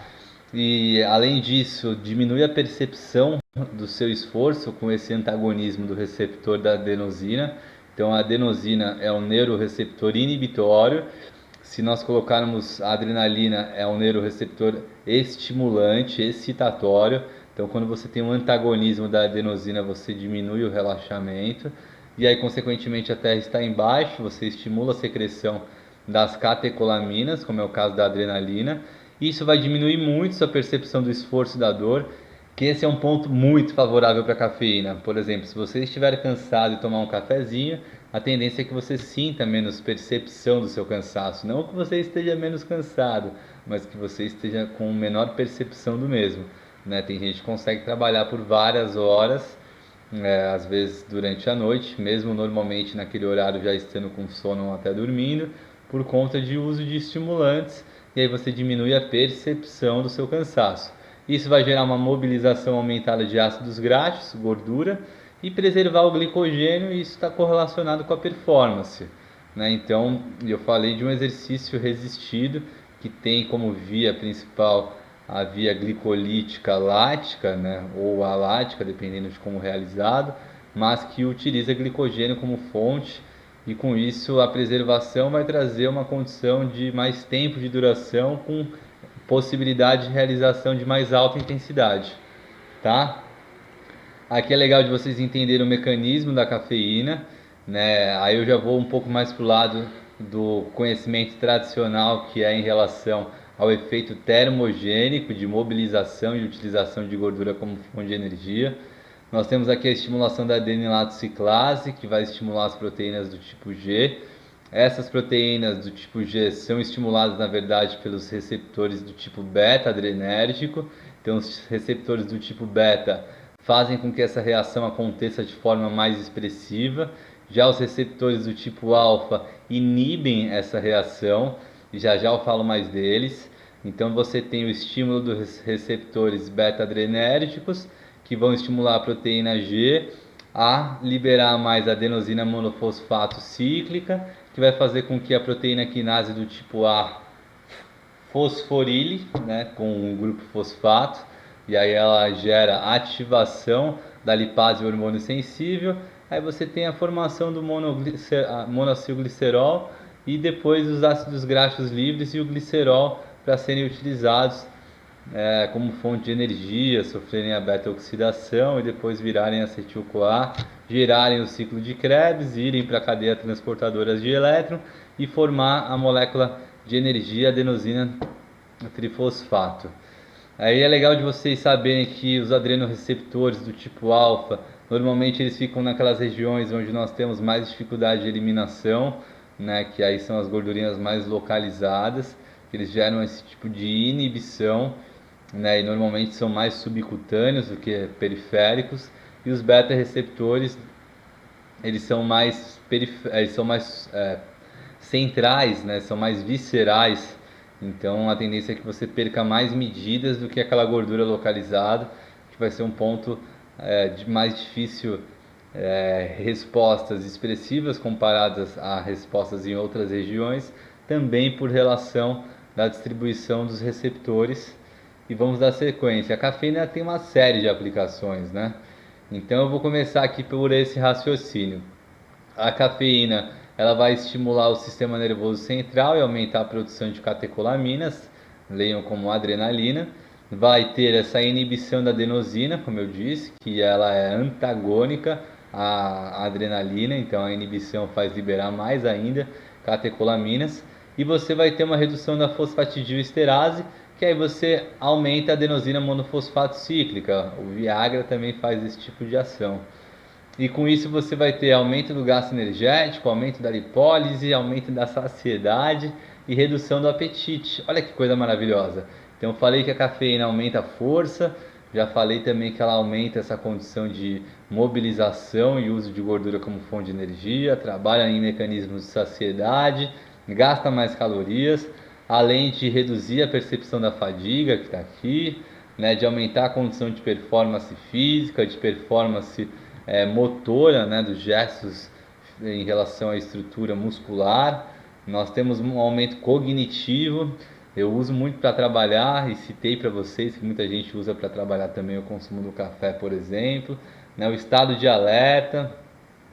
e além disso diminui a percepção do seu esforço com esse antagonismo do receptor da adenosina. Então a adenosina é um neuroreceptor inibitório. Se nós colocarmos a adrenalina, é um neuroreceptor estimulante, excitatório. Então, quando você tem um antagonismo da adenosina, você diminui o relaxamento. E aí, consequentemente, a Terra está embaixo, você estimula a secreção das catecolaminas, como é o caso da adrenalina. Isso vai diminuir muito sua percepção do esforço e da dor, que esse é um ponto muito favorável para a cafeína. Por exemplo, se você estiver cansado e tomar um cafezinho, a tendência é que você sinta menos percepção do seu cansaço. Não que você esteja menos cansado, mas que você esteja com menor percepção do mesmo, né? Tem gente que consegue trabalhar por várias horas às vezes durante a noite, mesmo normalmente naquele horário já estando com sono ou até dormindo, por conta de uso de estimulantes, e aí você diminui a percepção do seu cansaço. Isso vai gerar uma mobilização aumentada de ácidos graxos, gordura, e preservar o glicogênio, e isso está correlacionado com a performance, né? Então, eu falei de um exercício resistido que tem como via principal a via glicolítica lática, né, ou alática, dependendo de como realizado, mas que utiliza glicogênio como fonte, e com isso a preservação vai trazer uma condição de mais tempo de duração com possibilidade de realização de mais alta intensidade, tá? Aqui é legal de vocês entenderem o mecanismo da cafeína, né? Aí eu já vou um pouco mais para o lado do conhecimento tradicional, que é em relação ao efeito termogênico de mobilização e utilização de gordura como fonte de energia. Nós temos aqui a estimulação da adenilato ciclase, que vai estimular as proteínas do tipo G. Essas proteínas do tipo G são estimuladas, na verdade, pelos receptores do tipo beta adrenérgico. Então, os receptores do tipo beta fazem com que essa reação aconteça de forma mais expressiva. Já os receptores do tipo alfa inibem essa reação, e já já eu falo mais deles. Então você tem o estímulo dos receptores beta-adrenérgicos, que vão estimular a proteína G a liberar mais adenosina monofosfato cíclica, que vai fazer com que a proteína quinase do tipo A fosforile, né, com o grupo fosfato, e aí ela gera ativação da lipase hormônio sensível. Aí você tem a formação do monacilglicerol e depois os ácidos graxos livres e o glicerol para serem utilizados como fonte de energia, sofrerem a beta-oxidação e depois virarem acetil-CoA, gerarem o ciclo de Krebs, irem para a cadeia transportadora de elétron e formar a molécula de energia adenosina trifosfato. Aí é legal de vocês saberem que os adrenoreceptores do tipo alfa, normalmente eles ficam naquelas regiões onde nós temos mais dificuldade de eliminação, né, que aí são as gordurinhas mais localizadas, que eles geram esse tipo de inibição, né, e normalmente são mais subcutâneos do que periféricos, e os beta receptores eles são mais centrais, né, são mais viscerais. Então a tendência é que você perca mais medidas do que aquela gordura localizada, que vai ser um ponto de mais difícil respostas expressivas comparadas a respostas em outras regiões, também por relação da distribuição dos receptores. E vamos dar sequência. A cafeína tem uma série de aplicações, né? Então eu vou começar aqui por esse raciocínio. A cafeína ela vai estimular o sistema nervoso central e aumentar a produção de catecolaminas, leiam como adrenalina. Vai ter essa inibição da adenosina, como eu disse, que ela é antagônica à adrenalina, então a inibição faz liberar mais ainda catecolaminas. E você vai ter uma redução da fosfatidilesterase, que aí você aumenta a adenosina monofosfato cíclica. O Viagra também faz esse tipo de ação. E com isso você vai ter aumento do gasto energético, aumento da lipólise, aumento da saciedade e redução do apetite. Olha que coisa maravilhosa. Então eu falei que a cafeína aumenta a força, já falei também que ela aumenta essa condição de mobilização e uso de gordura como fonte de energia, trabalha em mecanismos de saciedade, gasta mais calorias, além de reduzir a percepção da fadiga, que está aqui, né, de aumentar a condição de performance física, de performance motora, né, dos gestos em relação à estrutura muscular. Nós temos um aumento cognitivo. Eu uso muito para trabalhar e citei para vocês que muita gente usa para trabalhar também o consumo do café, por exemplo, né, o estado de alerta,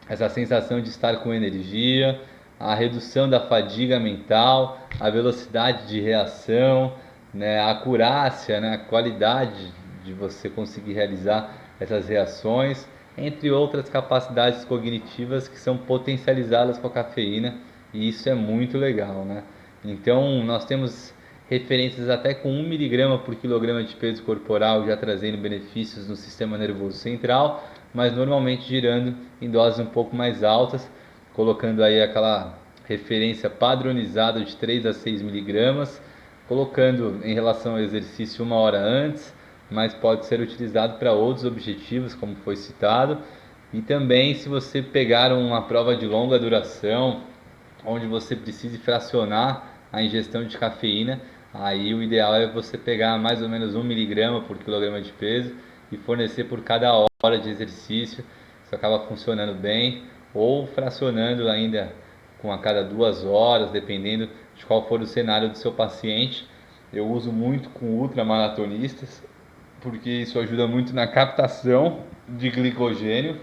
essa sensação de estar com energia, a redução da fadiga mental, a velocidade de reação, né, a acurácia, né, a qualidade de você conseguir realizar essas reações, entre outras capacidades cognitivas que são potencializadas com a cafeína, e isso é muito legal, né? Então nós temos referências até com 1 miligrama por quilograma de peso corporal já trazendo benefícios no sistema nervoso central, mas normalmente girando em doses um pouco mais altas, colocando aí aquela referência padronizada de 3 a 6 miligramas, colocando em relação ao exercício 1 hora antes, mas pode ser utilizado para outros objetivos, como foi citado. E também se você pegar uma prova de longa duração, onde você precise fracionar a ingestão de cafeína, aí o ideal é você pegar mais ou menos 1 mg por quilograma de peso e fornecer por cada hora de exercício. Isso acaba funcionando bem, ou fracionando ainda com a cada 2 horas, dependendo de qual for o cenário do seu paciente. Eu uso muito com ultramaratonistas, porque isso ajuda muito na captação de glicogênio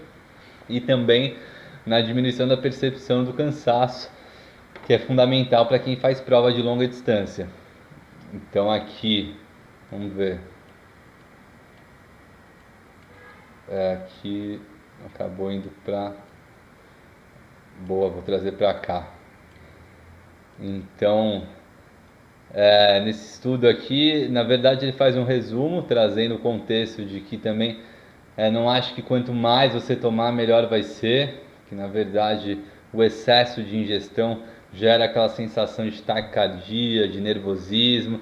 e também na diminuição da percepção do cansaço, que é fundamental para quem faz prova de longa distância. Então aqui, vamos ver. Aqui acabou indo para... Boa, vou trazer para cá. Então, nesse estudo aqui, na verdade ele faz um resumo, trazendo o contexto de que também não acho que quanto mais você tomar, melhor vai ser, que na verdade o excesso de ingestão gera aquela sensação de taquicardia, de nervosismo.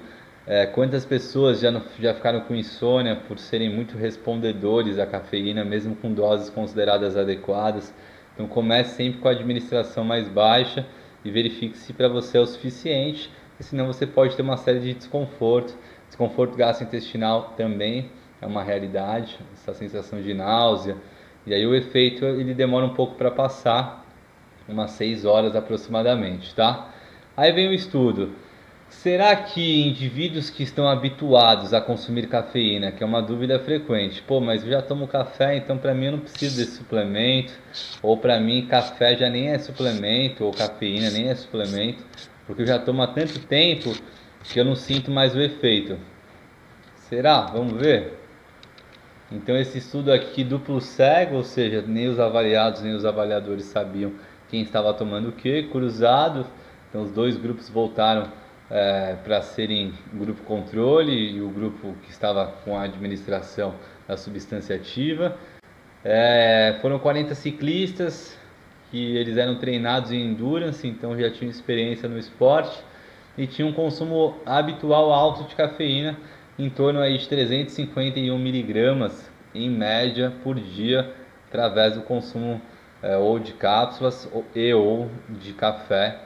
Quantas pessoas já ficaram com insônia por serem muito respondedores à cafeína, mesmo com doses consideradas adequadas? Então comece sempre com a administração mais baixa e verifique se para você é o suficiente, porque senão você pode ter uma série de desconforto. Desconforto gastrointestinal também é uma realidade, essa sensação de náusea. E aí o efeito ele demora um pouco para passar, umas 6 horas aproximadamente, tá? Aí vem o estudo. Será que indivíduos que estão habituados a consumir cafeína, que é uma dúvida frequente, pô, mas eu já tomo café, então para mim eu não preciso desse suplemento, ou para mim café já nem é suplemento, ou cafeína nem é suplemento, porque eu já tomo há tanto tempo que eu não sinto mais o efeito. Será? Vamos ver? Então esse estudo aqui duplo cego, ou seja, nem os avaliados nem os avaliadores sabiam quem estava tomando o que, cruzado. Então os dois grupos voltaram para serem o grupo controle e o grupo que estava com a administração da substância ativa. Foram 40 ciclistas que eles eram treinados em endurance, então já tinham experiência no esporte e tinham um consumo habitual alto de cafeína, em torno aí de 351 miligramas em média por dia, através do consumo ou de cápsulas ou de café.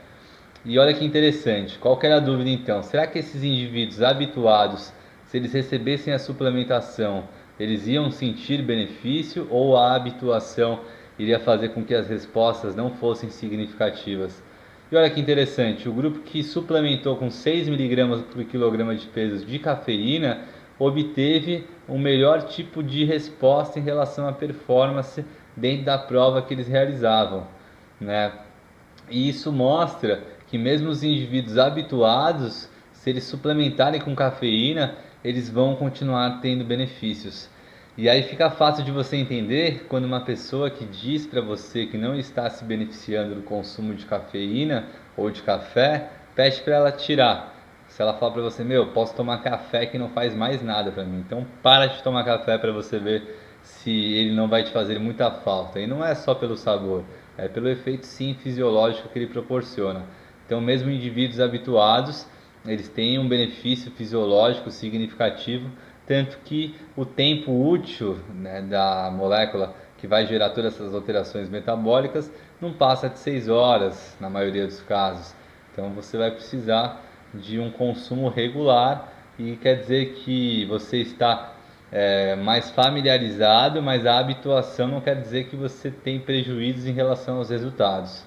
E olha que interessante, qual que era a dúvida então? Será que esses indivíduos habituados, se eles recebessem a suplementação, eles iam sentir benefício, ou a habituação iria fazer com que as respostas não fossem significativas? E olha que interessante, o grupo que suplementou com 6 miligramas por quilograma de peso de cafeína obteve um melhor tipo de resposta em relação à performance dentro da prova que eles realizavam, né? E isso mostra que mesmo os indivíduos habituados, se eles suplementarem com cafeína, eles vão continuar tendo benefícios. E aí fica fácil de você entender quando uma pessoa que diz para você que não está se beneficiando do consumo de cafeína ou de café, pede para ela tirar. Se ela falar para você, meu, posso tomar café que não faz mais nada para mim, então para de tomar café para você ver se ele não vai te fazer muita falta. E não é só pelo sabor, é pelo efeito sim fisiológico que ele proporciona. Então mesmo indivíduos habituados, eles têm um benefício fisiológico significativo, tanto que o tempo útil, né, da molécula que vai gerar todas essas alterações metabólicas não passa de 6 horas na maioria dos casos. Então você vai precisar de um consumo regular, e quer dizer que você está mais familiarizado, mas a habituação não quer dizer que você tem prejuízos em relação aos resultados.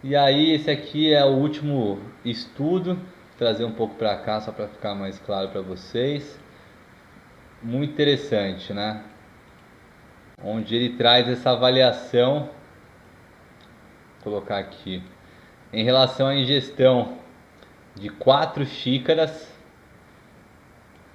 E aí esse aqui é o último estudo, vou trazer um pouco para cá só para ficar mais claro para vocês. Muito interessante, né? Onde ele traz essa avaliação, vou colocar aqui, em relação à ingestão de 4 xícaras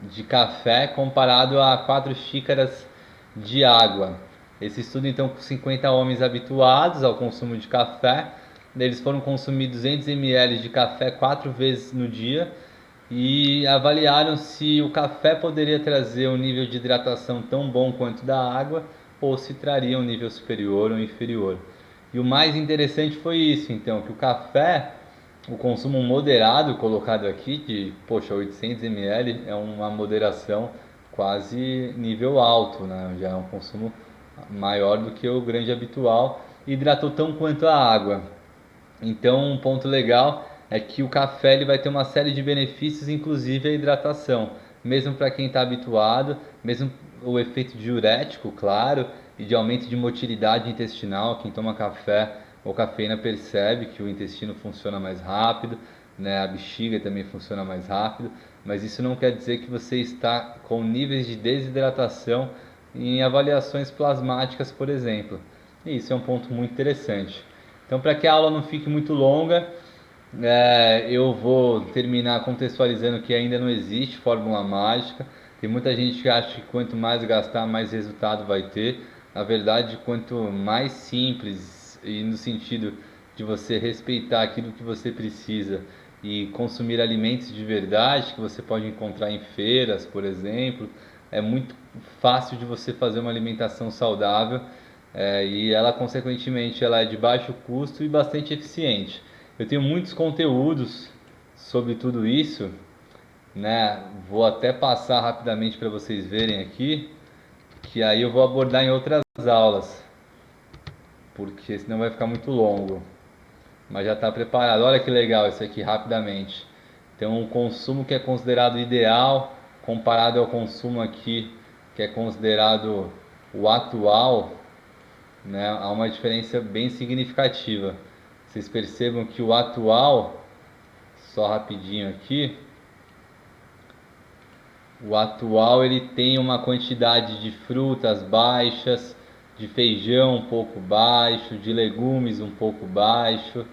de café comparado a 4 xícaras de água. Esse estudo então com 50 homens habituados ao consumo de café, eles foram consumir 200 ml de café 4 vezes no dia e avaliaram se o café poderia trazer um nível de hidratação tão bom quanto da água, ou se traria um nível superior ou inferior. E o mais interessante foi isso, então, que o café, o consumo moderado colocado aqui, de 800 ml, é uma moderação quase nível alto, né? Já é um consumo maior do que o grande habitual, e hidratou tão quanto a água. Então, um ponto legal é que o café ele vai ter uma série de benefícios, inclusive a hidratação, mesmo para quem está habituado, mesmo o efeito diurético, claro, e de aumento de motilidade intestinal. Quem toma café ou cafeína percebe que o intestino funciona mais rápido, né? A bexiga também funciona mais rápido, mas isso não quer dizer que você está com níveis de desidratação em avaliações plasmáticas, por exemplo. E isso é um ponto muito interessante. Então, para que a aula não fique muito longa, eu vou terminar contextualizando que ainda não existe fórmula mágica. Tem muita gente que acha que quanto mais gastar, mais resultado vai ter. Na verdade, quanto mais simples e no sentido de você respeitar aquilo que você precisa e consumir alimentos de verdade que você pode encontrar em feiras, por exemplo, é muito fácil de você fazer uma alimentação saudável, e ela consequentemente ela é de baixo custo e bastante eficiente. Eu tenho muitos conteúdos sobre tudo isso, né? Vou até passar rapidamente para vocês verem aqui, que aí eu vou abordar em outras aulas, porque senão vai ficar muito longo. Mas já está preparado. Olha que legal isso aqui, rapidamente. Tem um consumo que é considerado ideal, comparado ao consumo aqui, que é considerado o atual, né? Há uma diferença bem significativa. Vocês percebam que o atual, só rapidinho aqui, o atual ele tem uma quantidade de frutas baixas, de feijão um pouco baixo, de legumes um pouco baixo,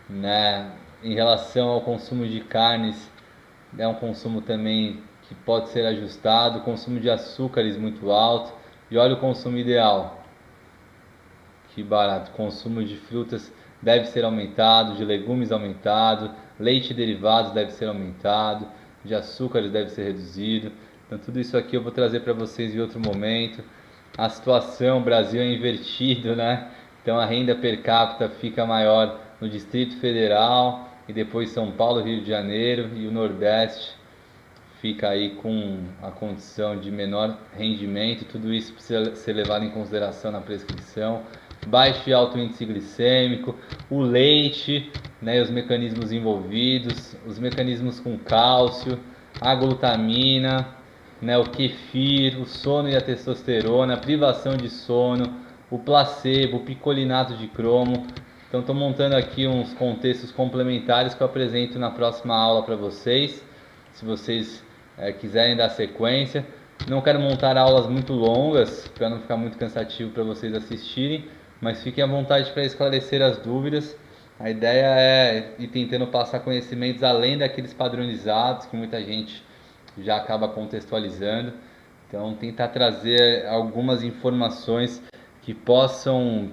né? Em relação ao consumo de carnes, é um consumo também que pode ser ajustado, o consumo de açúcares muito alto. E olha o consumo ideal, que barato. Consumo de frutas deve ser aumentado, de legumes aumentado, leite e derivados deve ser aumentado, de açúcares deve ser reduzido. Então tudo isso aqui eu vou trazer para vocês em outro momento. A situação, o Brasil é invertido, né? Então a renda per capita fica maior no Distrito Federal e depois São Paulo, Rio de Janeiro, e o Nordeste fica aí com a condição de menor rendimento. Tudo isso precisa ser levado em consideração na prescrição. Baixo e alto índice glicêmico, o leite, né, os mecanismos envolvidos, os mecanismos com cálcio, a glutamina, né, o kefir, o sono e a testosterona, a privação de sono, o placebo, o picolinato de cromo. Então estou montando aqui uns contextos complementares que eu apresento na próxima aula para vocês, se vocês quiserem dar sequência. Não quero montar aulas muito longas para não ficar muito cansativo para vocês assistirem, mas fiquem à vontade para esclarecer as dúvidas. A ideia é ir tentando passar conhecimentos além daqueles padronizados que muita gente já acaba contextualizando. Então, tentar trazer algumas informações que possam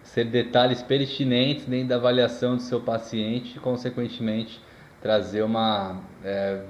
ser detalhes pertinentes dentro da avaliação do seu paciente e, consequentemente, trazer uma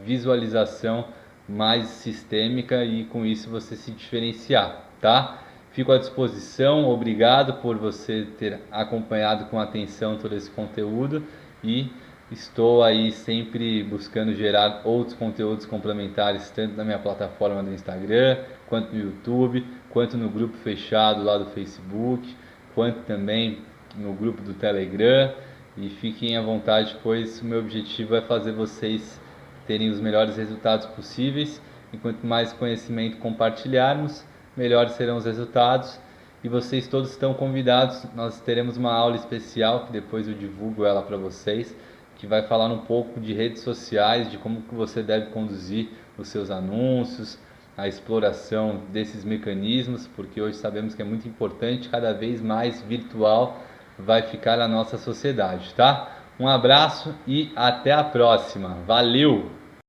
visualização mais sistêmica e, com isso, você se diferenciar, tá? Fico à disposição, obrigado por você ter acompanhado com atenção todo esse conteúdo e estou aí sempre buscando gerar outros conteúdos complementares, tanto na minha plataforma do Instagram, quanto no YouTube, quanto no grupo fechado lá do Facebook, quanto também no grupo do Telegram. E fiquem à vontade, pois o meu objetivo é fazer vocês terem os melhores resultados possíveis. E quanto mais conhecimento compartilharmos, melhores serão os resultados. E vocês todos estão convidados. Nós teremos uma aula especial, que depois eu divulgo ela para vocês, que vai falar um pouco de redes sociais, de como que você deve conduzir os seus anúncios, a exploração desses mecanismos, porque hoje sabemos que é muito importante, cada vez mais virtual vai ficar a nossa sociedade, tá? Um abraço e até a próxima. Valeu!